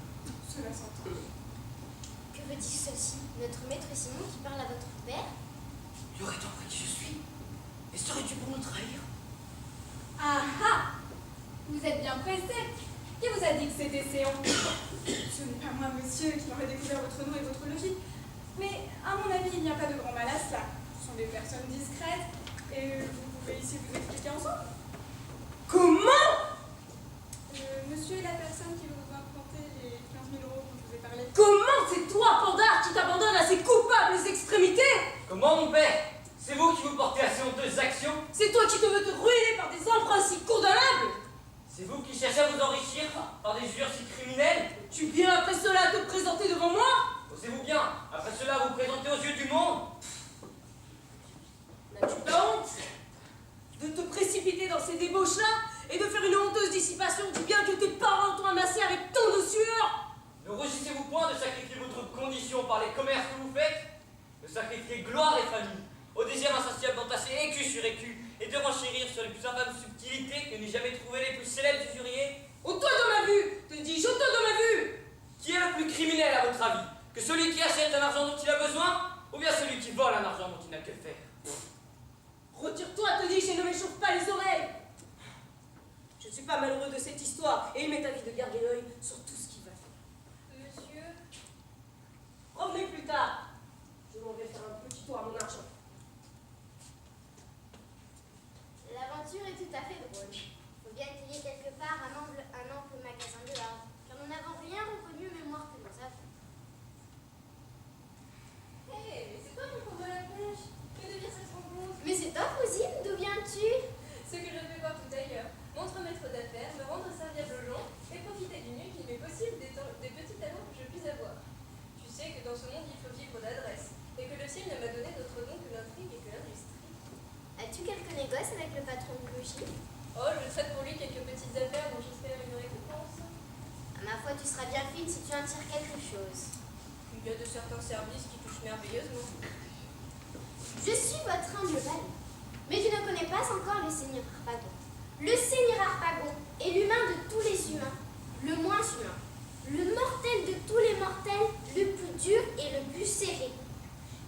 Cela s'entend. Que veut-il ceci? Notre maître Simon qui parle à votre père? Il aurait compris qui je suis. Et serais-tu pour nous trahir? Ah ah! Vous êtes bien pressé. Qui vous a dit que c'était Séon? Ce n'est pas moi, monsieur, qui aurait découvert votre nom et votre logis. Mais, à mon avis, il n'y a pas de grand mal à cela. Ce sont des personnes discrètes, et vous pouvez ici vous expliquer ensemble. Comment? Monsieur est la personne qui vous a emprunté les 15 000 € dont je vous ai parlé. Comment c'est toi, Pandare, qui t'abandonne à ces coupables extrémités? Comment, mon père? C'est vous qui vous portez à ces honteuses actions? C'est toi qui te veux te ruiner par des emprunts si condamnables? C'est vous qui cherchez à vous enrichir par des usures si criminelles? Tu viens après cela te présenter devant moi? Osez-vous bien, après cela, vous présenter aux yeux du monde? N'as-tu pas honte de te précipiter dans ces débauches-là et de faire une honteuse dissipation du bien que tes parents t'ont amassé avec tant de sueur? Ne rougissez-vous point de sacrifier votre condition par les commerces que vous faites? De sacrifier gloire et famille, au désir insatiable d'entasser écu sur écu, et de renchérir sur les plus infâmes subtilités que n'aient jamais trouvées les plus célèbres usuriers? Ôte-toi de ma vue, te dis-je, ôte-toi de ma vue! Qui est le plus criminel à votre avis? Que celui qui achète un argent dont il a besoin, ou bien celui qui vole un argent dont il n'a que faire? Retire-toi, te dis-je, et ne m'échauffe pas les oreilles! Je ne suis pas malheureux de cette histoire, et il m'est avis de garder l'œil sur tout ce qu'il va faire. Monsieur, Revenez plus tard. Je m'en vais faire un petit tour à mon argent. L'aventure est tout à fait drôle. Faut bien qu'il y ait quelque part un ample magasin de Havre, car nous n'avons rien reconnu aux mémoires que nous avons. mais c'est toi mon pauvre la pêche. Que devient cette rencontre? Mais c'est toi, cousine, d'où viens-tu? Ce que je fais voir tout ailleurs. Montre maître d'affaires, me rendre serviable aux gens et profiter du mieux qu'il m'est possible des petits talents que je puisse avoir. Tu sais que dans ce monde il faut vivre d'adresse et que le ciel ne m'a donné d'autre don que l'intrigue et que l'industrie. As-tu quelque négoce avec le patron du logis? Oh, je traite pour lui quelques petites affaires dont j'espère une récompense. À ma foi, tu seras bien fine si tu en tires quelque chose. Il y a de certains services qui touchent merveilleusement. Je suis votre humble valet, mais tu ne connais pas encore le seigneur Harpagon. Le seigneur Harpagon est l'humain de tous les humains, le moins humain, le mortel de tous les mortels, le plus dur et le plus serré.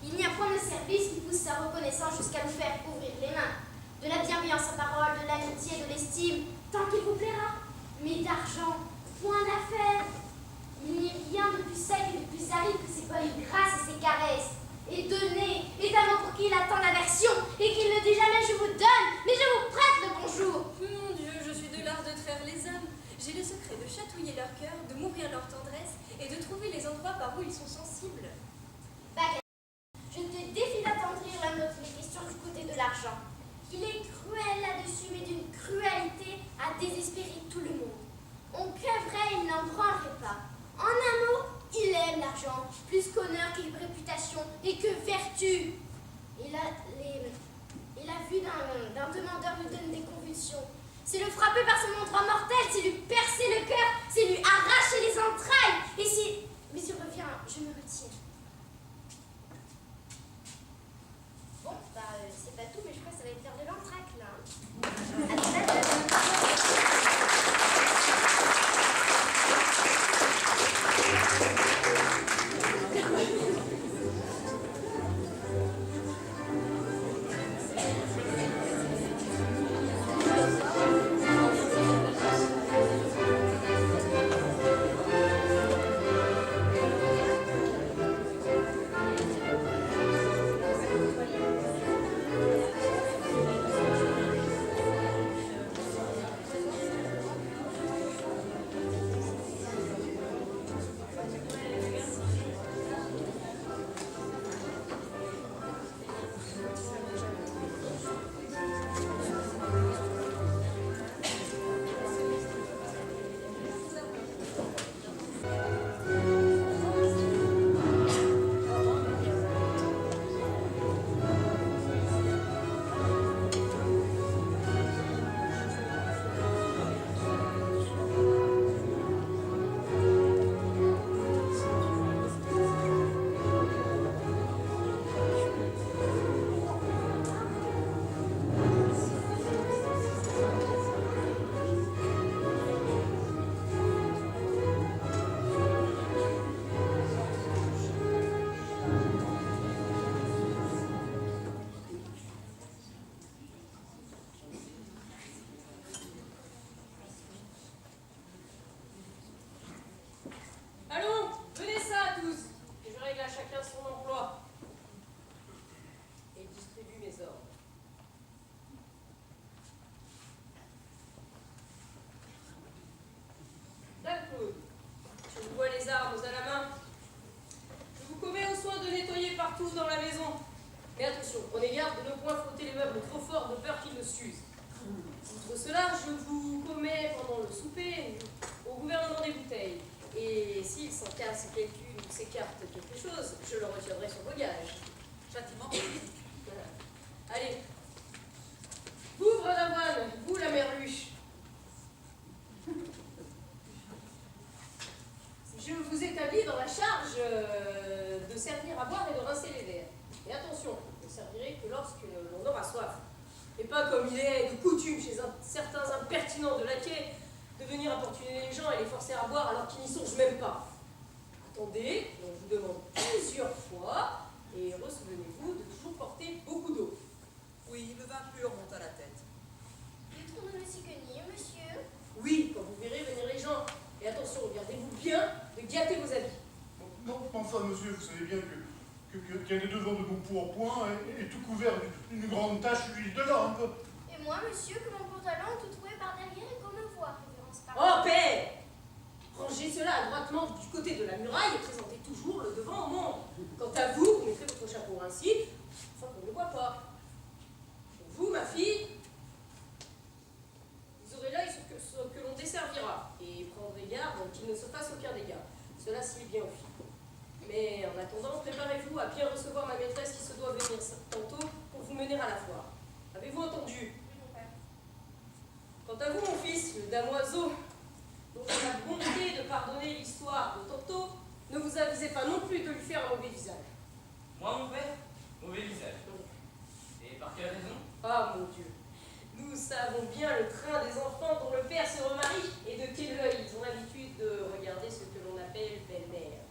Il n'y a point de service qui pousse sa reconnaissance jusqu'à nous faire ouvrir les mains. De la bienveillance en parole, de l'amitié, de l'estime, tant qu'il vous plaira. Mais d'argent, point d'affaire. Il n'y a rien de plus sec et de plus aride que ses bonnes grâces et ses caresses. Et donner, évidemment pour qui il attend l'aversion, et qu'il ne dit jamais je vous donne, mais je vous prête le bonjour. Mon Dieu, je suis de l'art de traire les hommes. J'ai le secret de chatouiller leur cœur, de m'ouvrir leur tendresse et de trouver les endroits par où ils sont sensibles. Baguette, je te défie d'attendrir la nôtre les questions du côté de l'argent. Il est cruel là-dessus, mais d'une cruauté à désespérer tout le monde. On crèverait, il n'en branlerait pas. En un mot, il aime l'argent, plus qu'honneur qu'il réputation et que vertu. Et la vue d'un demandeur lui donne des convulsions. C'est le frapper par son endroit mortel, c'est lui percer le cœur, c'est lui arracher les entrailles. Et si... Mais je reviens, je me retire. Bon, c'est pas tout, mais je crois que ça va être faire de l'entraque, là. À tout à l'heure. Allons, venez ça tous, que je règle à chacun son emploi. Et distribue mes ordres. D'accord. Je vous vois les armes à la main. Je vous commets au soin de nettoyer partout dans la maison. Mais attention, prenez garde de ne point frotter les meubles trop fort de peur qu'ils ne s'usent. Outre cela, je vous commets pendant le souper au gouvernement des bouteilles. Et s'il s'en casse quelqu'une ou s'écarte quelque chose, je le retiendrai sur vos gages. Châtiment. Voilà. Allez. Vous, Bradavoine, vous, la merluche. Je vous établis dans la charge de servir à boire et de rincer les verres. Et attention, vous ne servirez que lorsque l'on aura soif. Et pas comme il est de coutume chez certains impertinents de laquais de venir importuner les gens et les forcer à boire alors qu'ils n'y songent même pas. Attendez, on vous demande plusieurs fois, et ressouvenez-vous de toujours porter beaucoup d'eau. Oui, le vin pur monte à la tête. Peut-on nous laisser cueillir, monsieur? Oui, quand vous verrez venir les gens. Et attention, regardez-vous bien de gâter vos habits. Non, enfin, monsieur, vous savez bien qu'il y a des devants de mon pourpoint et tout couvert d'une grande tache d'huile de lampe. Et moi, monsieur, que mon pantalon tout trouvé par derrière et qu'on me voit, révérence par Oh, paix! Rangez cela adroitement du côté de la muraille et présentez toujours le devant au monde. Quant à vous, vous mettrez votre chapeau ainsi, afin qu'on ne le voit pas. Pour vous, ma fille, vous aurez l'œil sur ce que l'on desservira et prendrez garde qu'il ne se fasse aucun dégât. Cela s'y est bien aux filles. Mais en attendant, préparez-vous à bien recevoir ma maîtresse qui se doit venir tantôt pour vous mener à la foire. Avez-vous entendu? Oui, mon père. Quant à vous, mon fils, le damoiseau, dont j'ai la bonté de pardonner l'histoire de tantôt, ne vous avisez pas non plus de lui faire un mauvais visage. Moi, mon père, mauvais visage. Et par quelle raison? Ah, mon Dieu, nous savons bien le train des enfants dont le père se remarie et de quel œil ils ont l'habitude de regarder ce que l'on appelle belle-mère.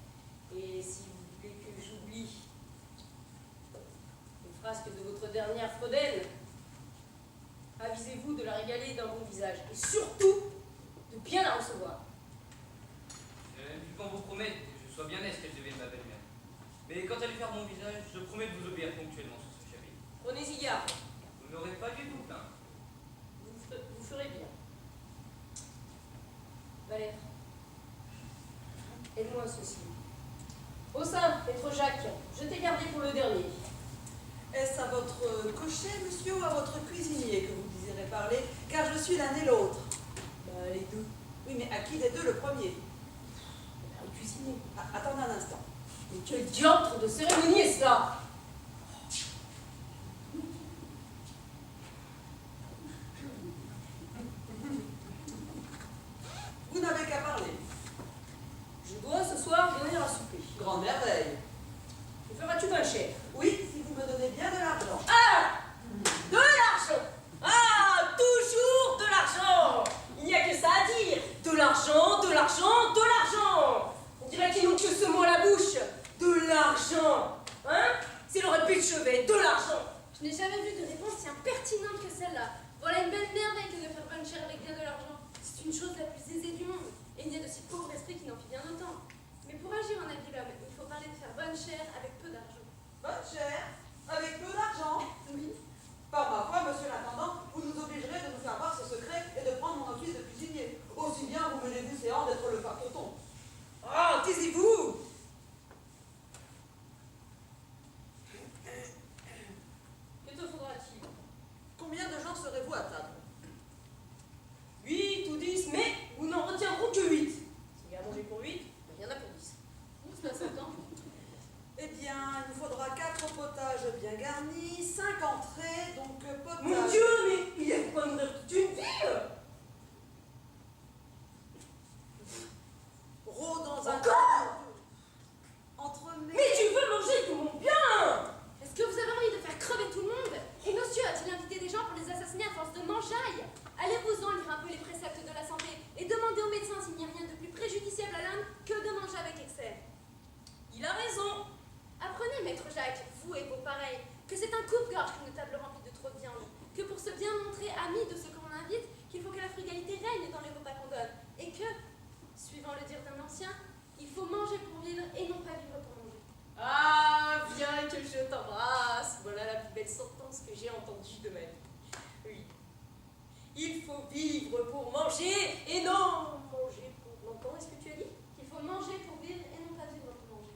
Et si vous voulez que j'oublie une frasque de votre dernière Frodelle, avisez-vous de la régaler d'un bon visage et surtout de bien la recevoir. qu'on vous promette que je sois bien aise qu'elle devienne ma belle-mère. Mais quand elle faire mon visage, je promets de vous obéir ponctuellement sur ce chapitre. Prenez-y garde. Vous n'aurez pas du tout plaint. Vous ferez bien. Valère, aide-moi ceci. Au sein, maître Jacques, je t'ai gardé pour le dernier. Est-ce à votre cocher, monsieur, ou à votre cuisinier que vous désirez parler? Car je suis l'un et l'autre. Les deux. Oui, mais à qui des deux le premier? Le cuisinier. Attendez un instant. Mais quel diantre de cérémonie est cela? Vous n'avez qu'à parler. Je dois ce soir venir à souper. Grande merveille. Me feras-tu pas cher? Oui, si vous me donnez bien de l'argent. Ah! De l'argent! Ah! Toujours de l'argent! Il n'y a que ça à dire! De l'argent, de l'argent, de l'argent! On dirait qu'ils n'ont que ce mot à la bouche! De l'argent! Hein? C'est le répit de chevet, de l'argent! Je n'ai jamais vu de réponse si impertinente que celle-là. Voilà une belle merveille que de faire bonne chère avec bien de l'argent. C'est une chose la plus aisée du monde. Et il n'y a de si pauvre esprit qui n'en fit bien autant. Mais pour agir en habile homme, il faut parler de faire bonne chère avec peu d'argent. Bonne chère, avec peu d'argent. Oui. Par ma foi, monsieur l'intendant, vous nous obligerez de nous faire voir ce secret et de prendre mon office de cuisinier. Aussi bien vous menez-vous séant d'être le factoton. Ah, taisez-vous! Que te faudra-t-il? Combien de gens serez-vous à table? 8 ou 10, mais vous n'en retiendrons que 8. S'il y a à manger pour 8, il y en a pour 10. Cela s'entend. Eh bien, il nous faudra 4 potages bien garnis, 5 entrées, donc potage. Mon Dieu, mais il y a quoi nourrir toute une ville? Rôle dans un... Encore? Entre mes... Mais tu veux manger tout mon bien? Est-ce que vous avez envie de faire crever tout le monde? Et monsieur a-t-il invité des gens pour les assassiner à force de mangeaille? Allez-vous-en lire un peu les préceptes de la santé et demandez aux médecins s'il n'y a rien de plus préjudiciable à l'homme que de manger avec excès. Il a raison. Apprenez, maître Jacques, vous et vos pareils, que c'est un coupe-gorge qu'une table remplie de trop de viande, que pour se bien montrer amis de ceux qu'on invite, qu'il faut que la frugalité règne dans les repas qu'on donne, et que, suivant le dire d'un ancien, il faut manger pour vivre et non pas vivre pour manger. Ah, bien que je t'embrasse. Voilà la plus belle sentence que j'ai entendue de ma vie. Oui. Il faut vivre pour manger et non manger pour... Non, comment est-ce que tu as dit? Qu'il faut manger pour vivre et non pas vivre pour manger.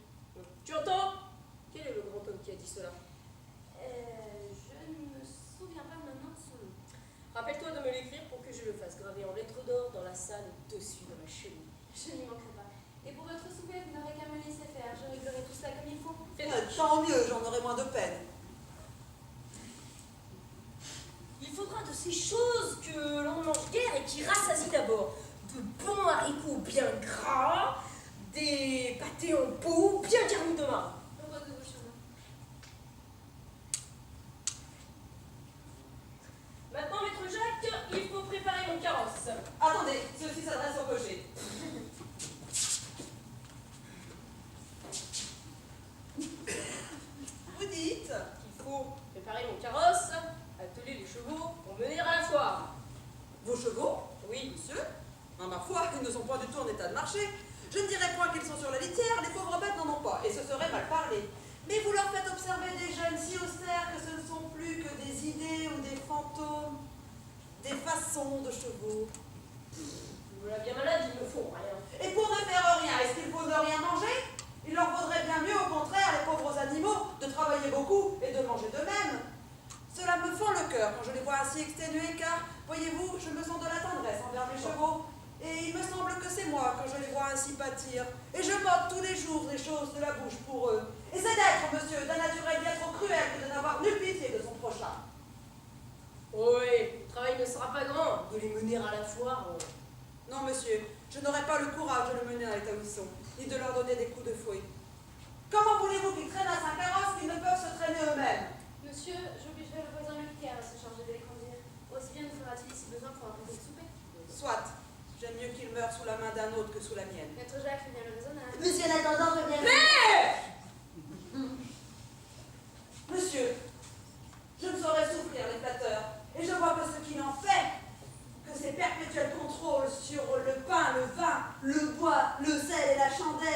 Tu entends? Quel est le grand homme qui a dit cela? Je ne me souviens pas maintenant de son nom. Rappelle-toi de me l'écrire pour que je le fasse graver en lettres d'or dans la salle au-dessus de ma cheminée. Je n'y manquerai pas. Et pour votre souper, vous n'aurez qu'à me laisser faire. Je réglerai tout cela comme il faut. Tant mieux, j'en aurai moins de peine. Il faudra de ces choses que l'on mange guère et qui rassasient d'abord. De bons haricots bien gras, des pâtés en pot bien garnis de marron. Heureux de vos chemins. Maintenant, maître Jacques, il faut préparer mon carrosse. Attendez, ceci s'adresse au cocher. Vous dites? Il faut préparer mon carrosse, atteler les chevaux pour mener à la foire. Vos chevaux? Oui, Monsieur? Ma foi, ils ne sont pas du tout en état de marcher. Je ne dirais point qu'ils sont sur la litière, les pauvres bêtes n'en ont pas, et ce serait mal parler. Mais vous leur faites observer des jeunes si austères que ce ne sont plus que des idées ou des fantômes, des façons de chevaux. voilà bien malade, ils ne font rien. Et pour ne faire rien, est-ce qu'il faut ne rien manger? Il leur vaudrait bien mieux, au contraire, les pauvres animaux, de travailler beaucoup et de manger d'eux-mêmes. Cela me fend le cœur quand je les vois ainsi exténués, car, voyez-vous, je me sens de la tendresse envers mes chevaux. Et il me semble que c'est moi quand je les vois ainsi pâtir. Et je m'ôte tous les jours des choses de la bouche pour eux. Et c'est d'être, monsieur, d'un naturel bien trop cruel que de n'avoir nulle pitié de son prochain. Oui, le travail ne sera pas grand, de les mener à la foire. Non, monsieur, je n'aurai pas le courage de le mener à l'état où ils sont, ni de leur donner des coups de fouet. Comment voulez-vous qu'ils traînent à 5 carrosses qu'ils ne peuvent se traîner eux-mêmes? Monsieur, j'obligerai le voisin militaire à se charger de les conduire. Aussi bien nous fera-t-il si besoin pour un peu de souper. Soit. J'aime mieux qu'il meure sous la main d'un autre que sous la mienne. Maître Jacques fait bien le raisonnable. Monsieur l'intendant veut bien... Monsieur, je ne saurais souffrir les flatteurs, et je vois que ce qu'il en fait, que ces perpétuels contrôles sur le pain, le vin, le bois, le sel et la chandelle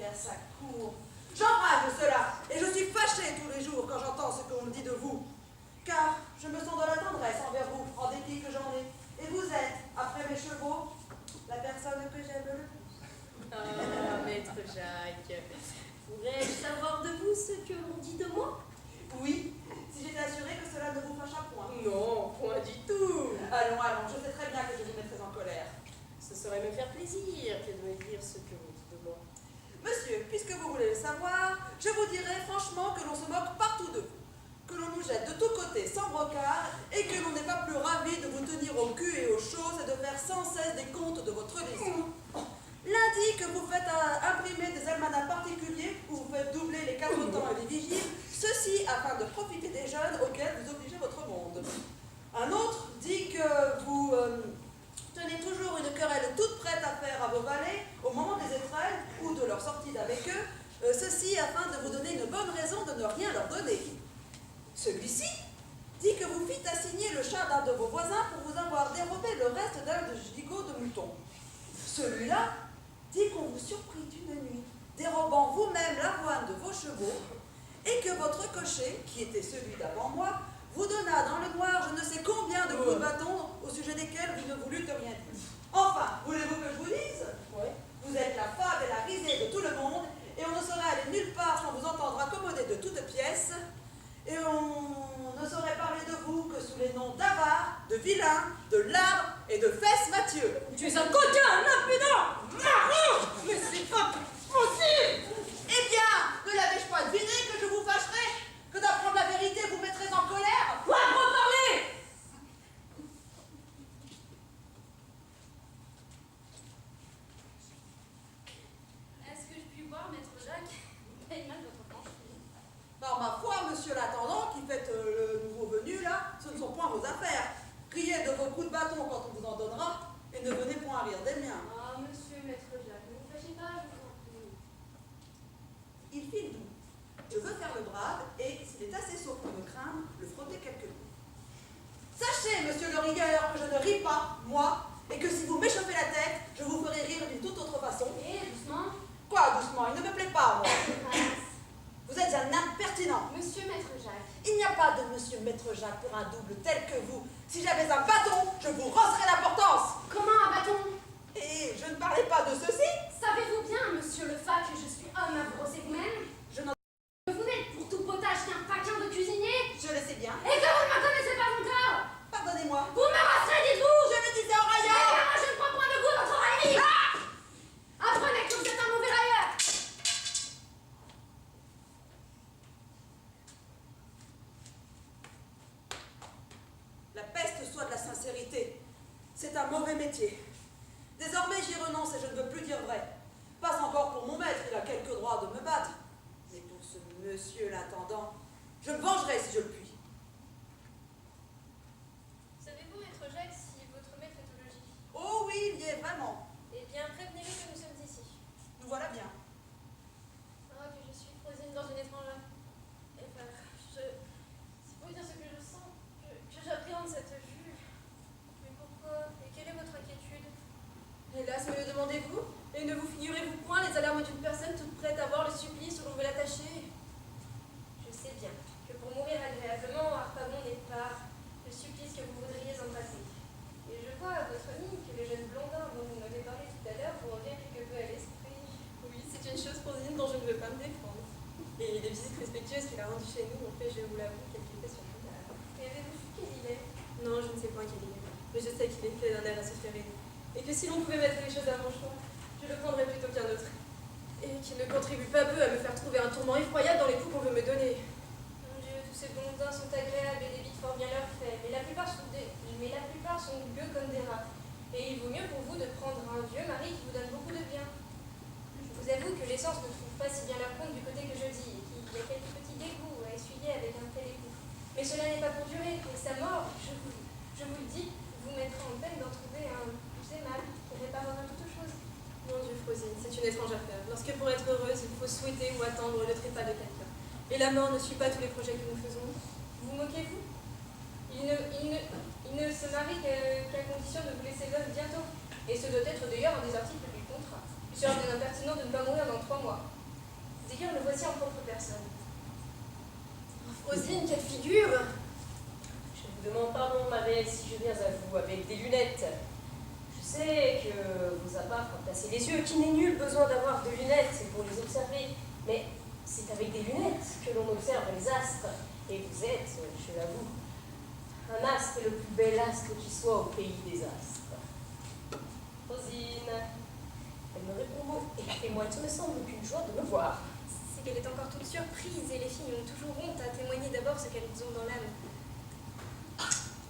à sa cour. J'enrage de cela, et je suis fâchée tous les jours quand j'entends ce qu'on me dit de vous. Car je me sens de la tendresse envers vous, en dépit que j'en ai. Et vous êtes, après mes chevaux, la personne que j'aime le plus. Ah, maître Jacques, pourrais-je savoir de vous ce que l'on dit de moi? Oui, si j'étais assurée que cela ne vous fâcha point. Non, point du tout. Allons, allons, je sais très bien que je vous mettrai en colère. Ce serait me faire plaisir que de me dire ce que l'on dit de moi. Monsieur, puisque vous voulez le savoir, je vous dirai franchement que l'on se moque partout de vous, que l'on nous jette de tous côtés sans brocard, et que l'on n'est pas plus ravi de vous tenir au cul et aux choses et de faire sans cesse des comptes de votre liaison. L'un dit que vous faites imprimer des almanachs particuliers où vous faites doubler les 4 temps et les vigiles, ceci afin de profiter des jeunes auxquels vous obligez votre monde. Un autre dit que vous tenez toujours une querelle toute prête à faire à vos valets au moment des épreuves ou de leur sortie d'avec eux, ceci afin de vous donner une bonne raison de ne rien leur donner. Celui-ci dit que vous fîtes assigner le chat d'un de vos voisins pour vous avoir dérobé le reste d'un de gigot de mouton. Celui-là dit qu'on vous surprit d'une nuit, dérobant vous-même l'avoine de vos chevaux, et que votre cocher, qui était celui d'avant moi, vous donna dans le noir je ne sais combien de coups de bâton au sujet desquels vous ne voulûtes rien dire. Enfin, voulez-vous que je vous dise? Oui. Vous êtes la fable et la risée de tout le monde, et on ne saurait aller nulle part sans vous entendre accommoder de toutes pièces, et on ne saurait parler de vous que sous les noms d'avare, de vilain, de larve et de fesse Mathieu. Tu es un coquin, un impudent, marron. Mais c'est pas possible. Eh bien, ne l'avais-je pas deviné que je vous fâcherais? Que d'apprendre la vérité vous mettrait en colère? Quoi, trop parler? Est-ce que je puis voir, maître Jacques? Paye mal votre planche. Par ma foi, monsieur l'intendant, qui faites le nouveau venu là, ce ne sont point vos affaires. Riez de vos coups de bâton quand on vous en donnera, et ne venez point à rire des miens. Ah, monsieur, maître Jacques, ne vous fâchez pas, je vous en prie. Il file doux. Je veux faire le brave, et s'il est assez sourd pour me craindre, le frotter quelque peu. Sachez, monsieur le rieur, que je ne ris pas, moi, et que si vous m'échauffez la tête, je vous ferai rire d'une toute autre façon. Et doucement. Quoi, doucement, il ne me plaît pas, moi. Passe. Vous êtes un impertinent. Monsieur maître Jacques. Il n'y a pas de monsieur maître Jacques pour un double tel que vous. Si j'avais un bâton, je vous rosserais l'importance. Comment un bâton? Et je ne parlais pas de ceci. Savez-vous bien, monsieur le fac, que je suis homme à brosser vous-même? Je n'en... Vous n'êtes pour tout potage qu'un paquin de cuisinier? Je le sais bien. Et que vous ne me connaissez pas encore? Pardonnez-moi. Vous me rasserez, dites-vous! Je le disais en Eh railleur. bien, moi, je ne prends point de goût à votre raillerie! Apprenez que vous êtes un mauvais railleur! La peste soit de la sincérité. C'est un mauvais métier. Désormais, j'y renonce et je ne veux plus dire vrai. Pas encore pour mon maître, il a quelques droits de me battre. Mais pour ce monsieur l'intendant, je me vengerai si je le puis. Savez-vous, maître Jacques, si votre maître est au logis? Oh oui, il y est vraiment. Eh bien, prévenez-le que nous sommes ici. Nous voilà bien. Ah, que je suis froisine dans une étrangère. Eh ben, c'est pour dire ce que je sens, que j'appréhende cette vue. Mais pourquoi? Et quelle est votre inquiétude? Hélas, me le demandez-vous? Et ne vous figurez-vous point les alarmes d'une personne toute prête à voir le supplice où l'on veut l'attacher? Je sais bien que pour mourir agréablement, Harpagon n'est pas le supplice que vous voudriez embrasser. Et je vois à votre mine que le jeune blondin dont vous m'avez parlé tout à l'heure vous revient quelque peu à l'esprit. Oui, c'est une chose rosine dont je ne veux pas me défendre. Et les visites respectueuses qu'il a rendues chez nous ont fait, je vous l'avoue, quelques effets sur moi. Et avez-vous su quel il est? Non, je ne sais point quel il est, mais je sais qu'il est fait d'un air à se faire aimer. Et que si l'on pouvait mettre les choses à mon choix, je le prendrais plutôt qu'un autre. Et qu'il ne contribue pas peu à me faire trouver un tourment effroyable dans les coups qu'on veut me donner. Mon Dieu, tous ces blondins sont agréables et débitent fort bien leurs faits, mais la plupart sont gueux comme des rats. Et il vaut mieux pour vous de prendre un vieux mari qui vous donne beaucoup de bien. Je vous avoue que l'essence ne trouve pas si bien leur compte du côté que je dis, et qu'il y a quelques petits dégoûts à essuyer avec un tel époux. Mais cela n'est pas pour durer, et sa mort, je vous le dis, vous mettra en peine d'en trouver un plus aimable, qui réparera toute chose. Mon Dieu, Frosine, c'est une étrange affaire. Lorsque pour être heureuse, il faut souhaiter ou attendre le trépas de quelqu'un. Et la mort ne suit pas tous les projets que nous faisons. Vous moquez-vous? Il ne se marie qu'à condition de vous laisser veuve bientôt. Et ce doit être d'ailleurs un des articles du contrat. Il serait bien impertinent de ne pas mourir dans 3 mois. voici en propre personne. Rosine, quelle figure! Je vous demande pardon, ma belle, si je viens à vous avec des lunettes. Je sais que vos apparts font passer les yeux, qu'il n'est nul besoin d'avoir de lunettes pour les observer. Mais c'est avec des lunettes que l'on observe les astres. Et vous êtes, je l'avoue, un astre est le plus bel astre qui soit au pays des astres. Rosine, elle me répond et moi, il me semble qu'une joie de me voir. C'est qu'elle est encore toute surprise et les filles ont toujours honte à témoigner d'abord ce qu'elles ont dans l'âme.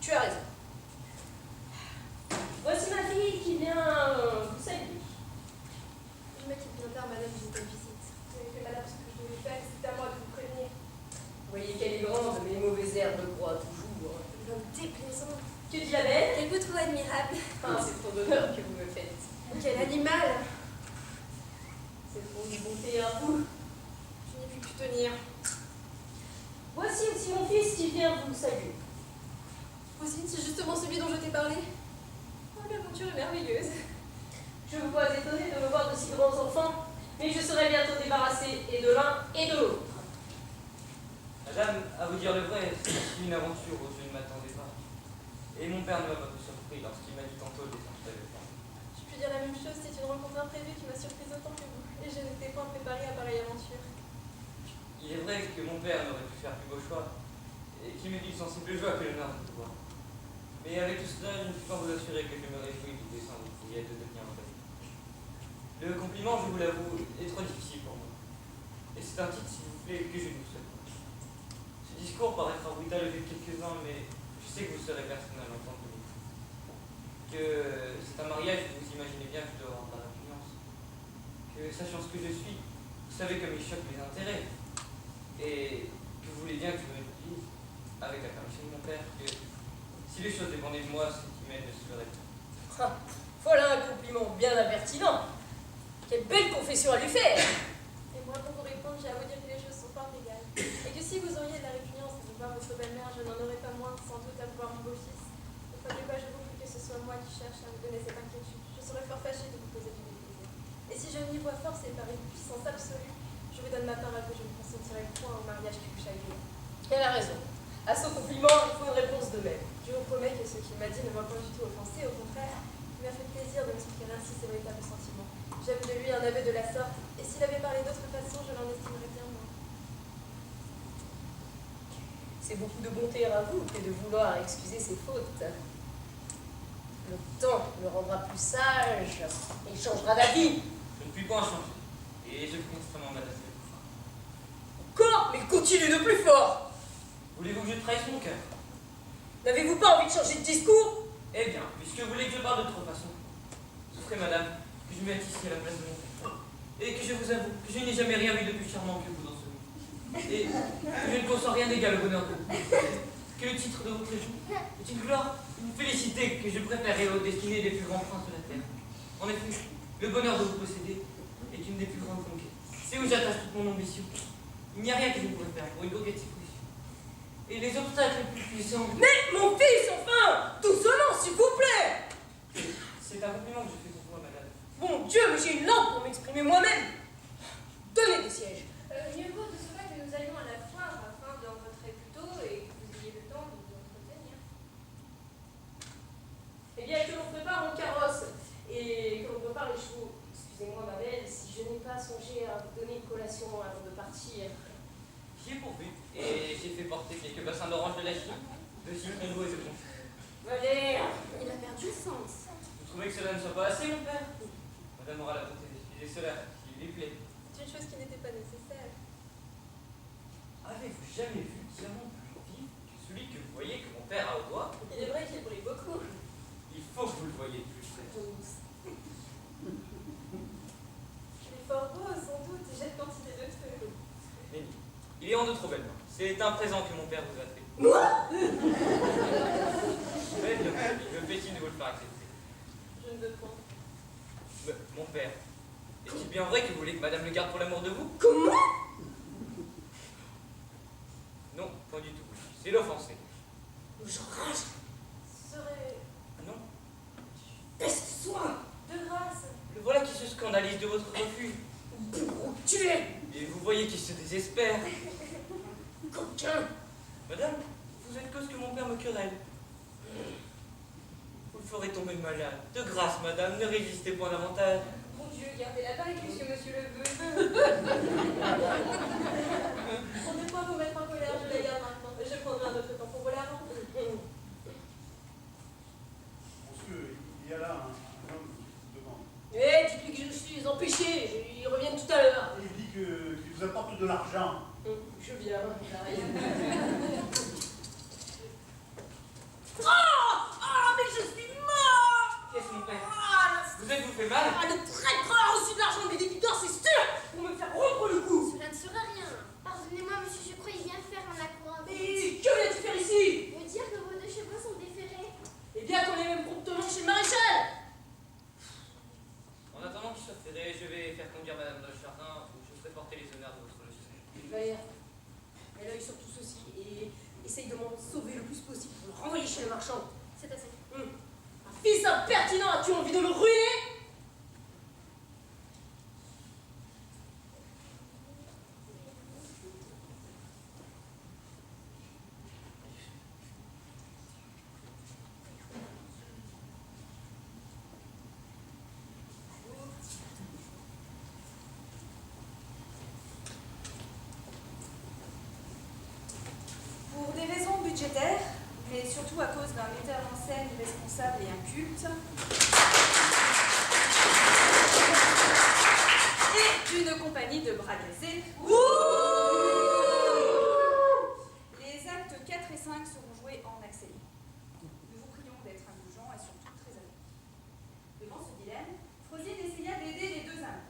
Tu as raison. Voici ma fille qui vient vous saluer. Je me quitte bien tard, madame, j'ai une visite. Vous avez fait, madame, ce que je devais faire, c'était à moi de vous prévenir. Vous voyez qu'elle est grande, mais les mauvaises herbes croient toujours. L'homme déplaisant. Que dit la belle? Qu'elle vous trouve admirable. Ah, c'est trop d'honneur que vous me faites. Quel animal! C'est pour une bonté à vous. Je n'ai pu plus tenir. Voici aussi mon fils qui vient vous saluer. Rosine, c'est justement celui dont je t'ai parlé. Oh, l'aventure est merveilleuse. Je vous vois étonné de me voir de si grands enfants, mais je serai bientôt débarrassée et de l'un et de l'autre. Madame, à vous dire le vrai, c'est une aventure où je ne m'attendais pas. Et mon père ne m'a pas peu surpris lorsqu'il m'a dit tantôt des sortes de femmes. Je puis dire la même chose, c'est une rencontre imprévue qui m'a surprise autant que vous. Et je n'étais point préparée à pareille aventure. Il est vrai que mon père n'aurait pu faire plus beau choix, et qu'il m'ait dit une sensible joie que l'honneur de vous voir. Mais avec tout cela, je ne puis pas vous assurer que je me réjouis du dessein de vous de devenir un père. Le compliment, je vous l'avoue, est trop difficile pour moi. Et c'est un titre, s'il vous plaît, que je ne vous souhaite pas. Ce discours paraîtra brutal aux yeux de quelques-uns, mais je sais que vous serez personnel en tant que vous. Que c'est un mariage que vous imaginez bien que je dois avoir par influence. Que, sachant ce que je suis, vous savez comme il choque mes intérêts. Et que vous voulez bien que je me dise, avec la permission de mon père, que si les choses dépendaient de moi, ce qui m'aide ne se ferait pas. Ah, voilà un compliment bien impertinent. Quelle belle confession à lui faire. Et moi, pour vous répondre, j'ai à vous dire que les choses sont fort égales. Et que si vous auriez de la répugnance de voir votre belle-mère, je n'en aurais pas moins, sans doute, à voir mon beau-fils. Ne croyez pas, je vous prie, que ce soit moi qui cherche à vous donner cette inquiétude. Je serais fort fâchée de vous causer du déplaisir. Et si je m'y vois force et par une puissance absolue, je vous donne ma parole que je ne consentirai point au mariage qui vous chagrine. Elle a raison. À ce compliment, il faut une réponse de même. Je vous promets que ce qu'il m'a dit ne m'a pas du tout offensé, au contraire, il m'a fait plaisir de m'expliquer ainsi ses véritables sentiments. J'aime de lui un aveu de la sorte, et s'il avait parlé d'autre façon, je l'en estimerais bien moins. C'est beaucoup de bonté à vous que de vouloir excuser ses fautes. Le temps le rendra plus sage et il changera d'avis. Je ne puis pas en changer, et je suis extrêmement mal à Encore, mais continue de plus fort. Voulez-vous que je trahisse mon cœur? N'avez-vous pas envie de changer de discours? Eh bien, puisque vous voulez que je parle d'autre façon, souffrez, madame, que je me mette ici à la place de mon père, et que je vous avoue que je n'ai jamais rien vu de plus charmant que vous dans ce monde, et que je ne conçois rien d'égal au bonheur de vous, que le titre de votre époux est une gloire, une félicité que je préférerais aux destinées des plus grands princes de la terre. En effet, le bonheur de vous posséder est une des plus grandes conquêtes. C'est où j'attache toute mon ambition. Il n'y a rien que je ne pourrais faire pour une conquête si précieuse. Et les obstacles les plus puissants... Mais mon fils, enfin! Doucement, s'il vous plaît! C'est un compliment que je fais pour moi, madame. Mon Dieu, mais j'ai une langue pour m'exprimer moi-même! Donnez des sièges. Mieux vaut de cela que nous allions à la foire afin d'en rentrer plus tôt et que vous ayez le temps de vous entretenir. Eh bien, que l'on prépare mon carrosse et que l'on prépare les chevaux. Excusez-moi, ma belle, si je n'ai pas songé à vous donner une collation avant de partir. J'y ai pourvu, et j'ai fait porter quelques bassins d'orange de la Chine, de citron d'eau et de confit. Valère! Il a perdu sens. Vous trouvez que cela ne soit pas assez, mon père? Madame aura la bonté d'excuser cela, s'il lui plaît. C'est une chose qui n'était pas nécessaire. Avez-vous jamais vu diamant plus vif que celui que vous voyez que mon père a au doigt? Il est vrai qu'il brille beaucoup. Il faut que vous le voyez de plus près. Il est fort beau, sans doute, et jette quantité de feu. Mais il est en de trop belles mains. C'est un présent que mon père vous a fait. Moi? Mais bien, me fait-il de vous le faire accepter? Je ne veux point. Mon père, est-il bien vrai que vous voulez que madame le garde pour l'amour de vous? Comment? Non, pas du tout. C'est l'offenser. Je rage. Ce serait Non. Peste-toi! de grâce. Le voilà qui se scandalise de votre refus. Bourreau tué! Et vous voyez qu'il se désespère. Coquin! Madame, vous êtes cause que mon père me querelle. Vous le ferez tomber malade. De grâce, madame, ne résistez point davantage. Mon Dieu, gardez la barre puisque monsieur le veut. On ne peut pas vous mettre en colère, je la garde maintenant. Je prendrai un autre temps pour vous la rendre. Monsieur, il y a là un homme qui vous demande. Eh, dites-lui que je suis empêché. Ils reviennent tout à l'heure. Il dit qu'il vous apporte de l'argent. Je viens. Mais je suis mort! Qu'est-ce mon père? Ah, Vous êtes-vous fait mal? le traître a reçu de l'argent des débiteurs, c'est sûr! Pour me faire rompre le cou! Cela ne sera rien. Pardonnez-moi, monsieur, je crois qu'il vient faire un accord. Mais que viens-tu faire ici? Me dire que vos 2 chevaux sont déférés. Eh bien qu'on est même promptement chez le maréchal! En attendant qu'il soit ferré, je vais faire conduire madame dans le jardin où je ferai porter les honneurs de votre logis. Valère, mets l'œil sur tout ceci et essaye de m'en sauver le plus possible pour le renvoyer chez le marchand. C'est assez. Un fils impertinent, as-tu envie de me ruiner? Pour des raisons budgétaires, mais surtout à cause d'un metteur en scène irresponsable et inculte, et d'une compagnie de bras cassés, les actes 4 et 5 seront joués en accéléré. Nous vous prions d'être indulgents et surtout très amis. Devant ce dilemme, Frosine essaya d'aider les 2 amants.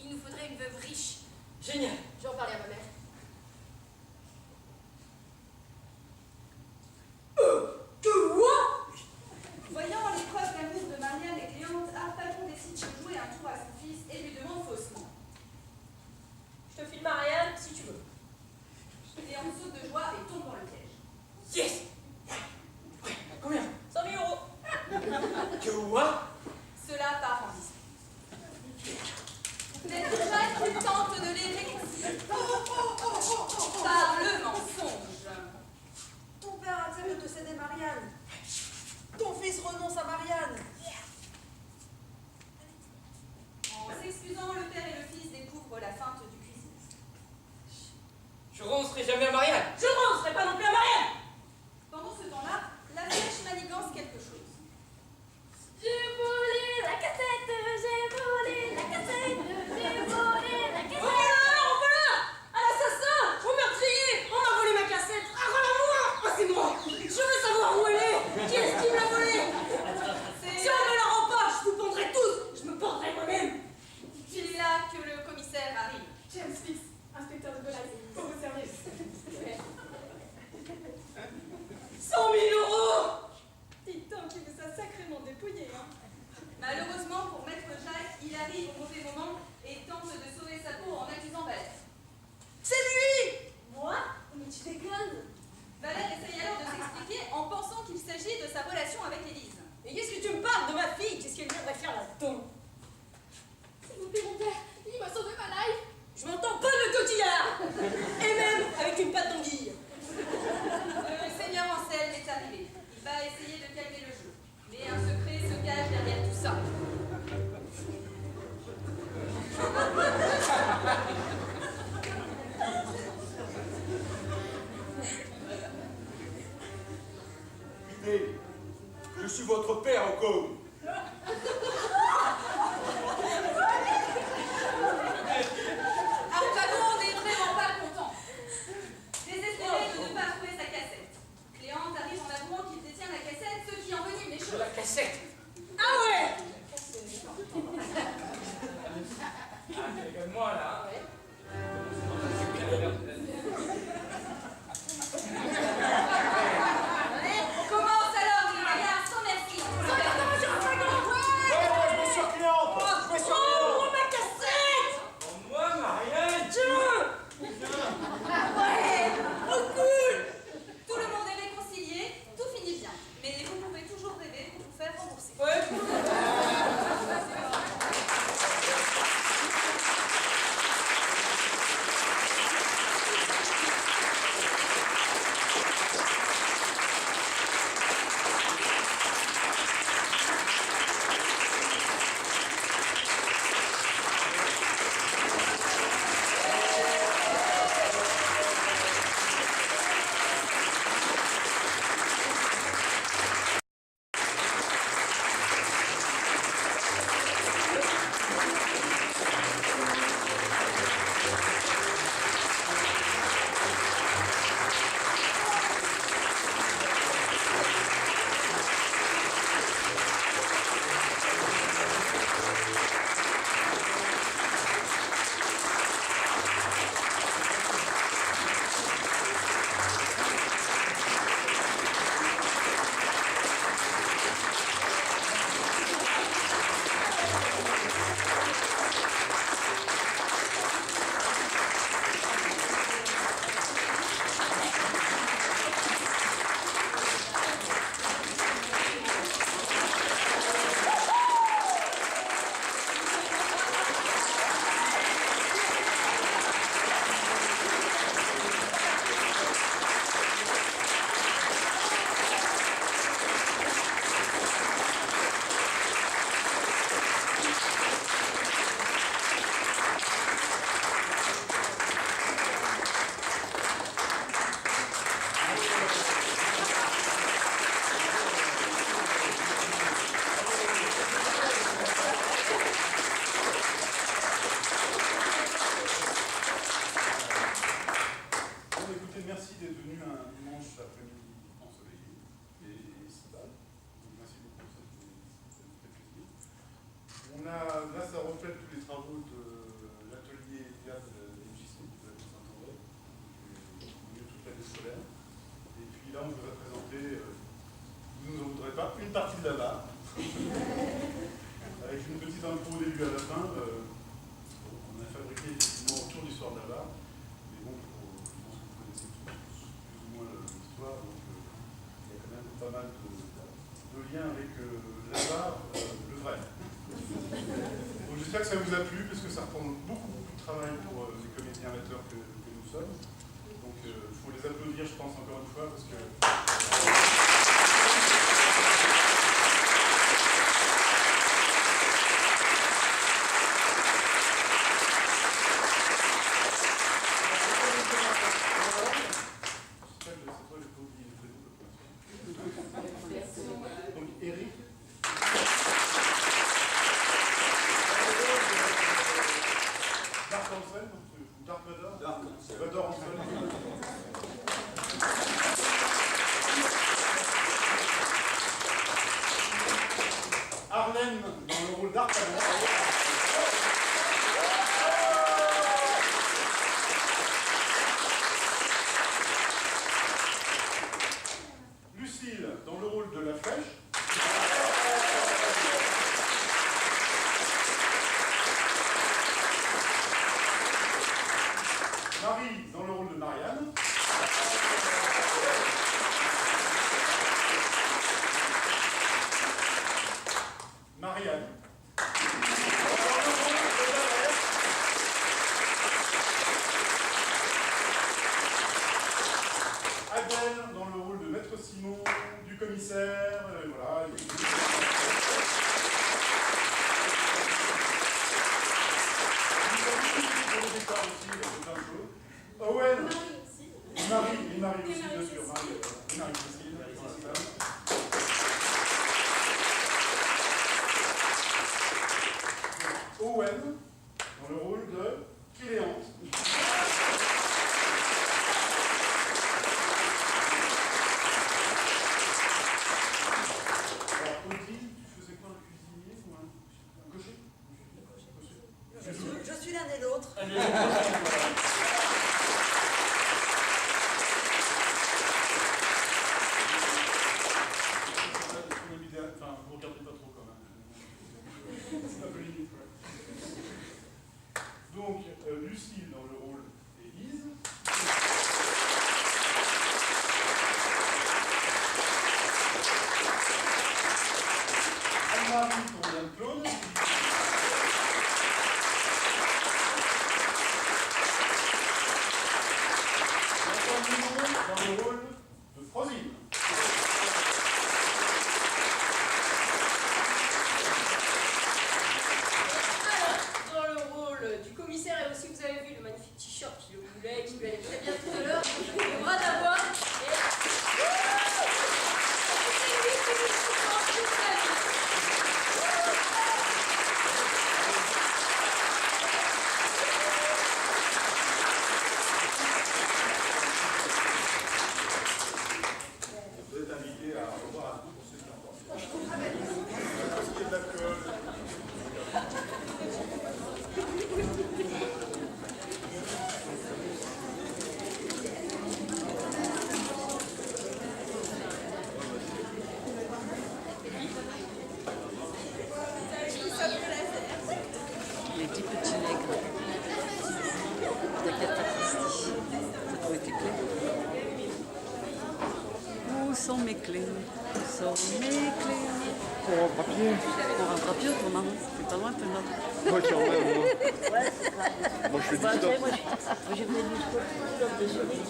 Il nous faudrait une veuve riche. Génial! Je vais en parler à ma mère. Voyant l'épreuve d'amour de Marianne et Cléante, Harpagon décide de jouer un tour à son fils et lui demande faussement. Je te file Marianne si tu veux. Cléante saute de joie et tombe dans le piège. Yes! Ouais, combien? 100 000 euros. Que quoi? Cela part en dispute. Mais Jacques tente de les réconcilier par le mensonge. Ton père accepte de te céder Marianne. Ton fils renonce à Marianne. En s'excusant, le père et le fils découvrent la feinte du cuisinier. Je renoncerai jamais à Marianne! Je ne renoncerai pas non plus à Marianne! Pendant ce temps-là, la flèche manigance quelque chose. J'ai volé la cassette, j'ai volé la cassette, j'ai volé la cassette. Voilà! À l'assassin! Au meurtrier! On m'a volé ma cassette! Ah, voilà-moi! Oh, c'est moi! Je veux savoir où elle est! Qui est-ce qui me l'a volée? Si on me la rend pas, je vous pendrai tous! Je me pendrai moi-même! C'est là que le commissaire arrive. James Fix, inspecteur de police, pour vos services. 100 000 euros! Dites donc, il vous a sacrément dépouillé, hein. Malheureusement pour Maître Jacques, il arrive au mauvais moment et tente de sauver sa peau en accusant Valère. C'est lui! Moi? Mais tu déconnes! Valère essaye alors de s'expliquer en pensant qu'il s'agit de sa relation avec Élise. Mais qu'est-ce que tu me parles de ma fille? Qu'est-ce qu'elle viendrait faire là-dedans? S'il vous plaît, mon père, il m'a sauvé ma life. Je m'entends pas de cotillard! Et même avec une patte d'anguille! Le seigneur Anselme est arrivé. Il va essayer de calmer le jeu. Mais un secret se cache derrière tout ça. Écoutez, je suis votre père encore. Harpagon n'est vraiment pas content. Désespéré de ne pas trouver sa cassette. Cléante arrive en avouant qu'il détient la cassette, ce qui envenime les choses. La cassette! Ah ouais! Ah, c'est moi là, hein? On commence alors une bagarre sans merci. Ouais, je vais sur Cléante. Je vais sur Cléante. Oh, ma cassette! Oh, moi, Marianne! Tiens! Ouais! Oh, cool! Tout le monde est réconcilié, tout finit bien. Mais vous pouvez toujours rêver pour vous faire rembourser. Ouais! mal de liens avec Lazare, le vrai. Donc j'espère que ça vous a plu, parce que ça reprend beaucoup de travail pour les comédiens amateurs que nous sommes. Donc il faut les applaudir, je pense, encore une fois, parce que... Donc Eric. Dark Hansen, Dark Vador. Dark Hansen. Vador Hansen. Arlène dans le rôle d'Artagnan. Lucille dans le rôle de la flèche. Marie dans le rôle de Marianne. Marianne. Adèle dans le rôle de Maître Simon, du commissaire, voilà. Owen. Marie aussi, bien sûr. Marie aussi, Owen, dans le rôle de Cléante. Alors, Audrey, tu faisais quoi, un cuisinier ou un cocher? Je suis l'un et l'autre. Enfin, vous ne regardez pas trop quand même. C'est un peu limite, ouais. Donc, Lucille dans le rôle d'Élise. Anne-Marie pour Yann-Claude. Antoine Dumont dans le rôle de Frosine. Dans le rôle du commissaire, et aussi vous avez vu le magnifique t-shirt qui le voulait, qui lui allait très bien tout à l'heure. Le bras d'avoir. Vous êtes invité à revoir un coup pour ceux qui entendent. Parce qu'il y a de l'alcool. Les 10 petits nègres. T'inquiète pas, Christy. T'as trouvé tes clés? Où sont mes clés? Où sont mes clés? Pour un papier. Pour un papier, ton maman. C'est pas loin, ton maman. Moi, quand même, moi. Ouais, c'est ça. Moi, je fais du Bah, stop. moi, j'ai venu jusqu'au bout de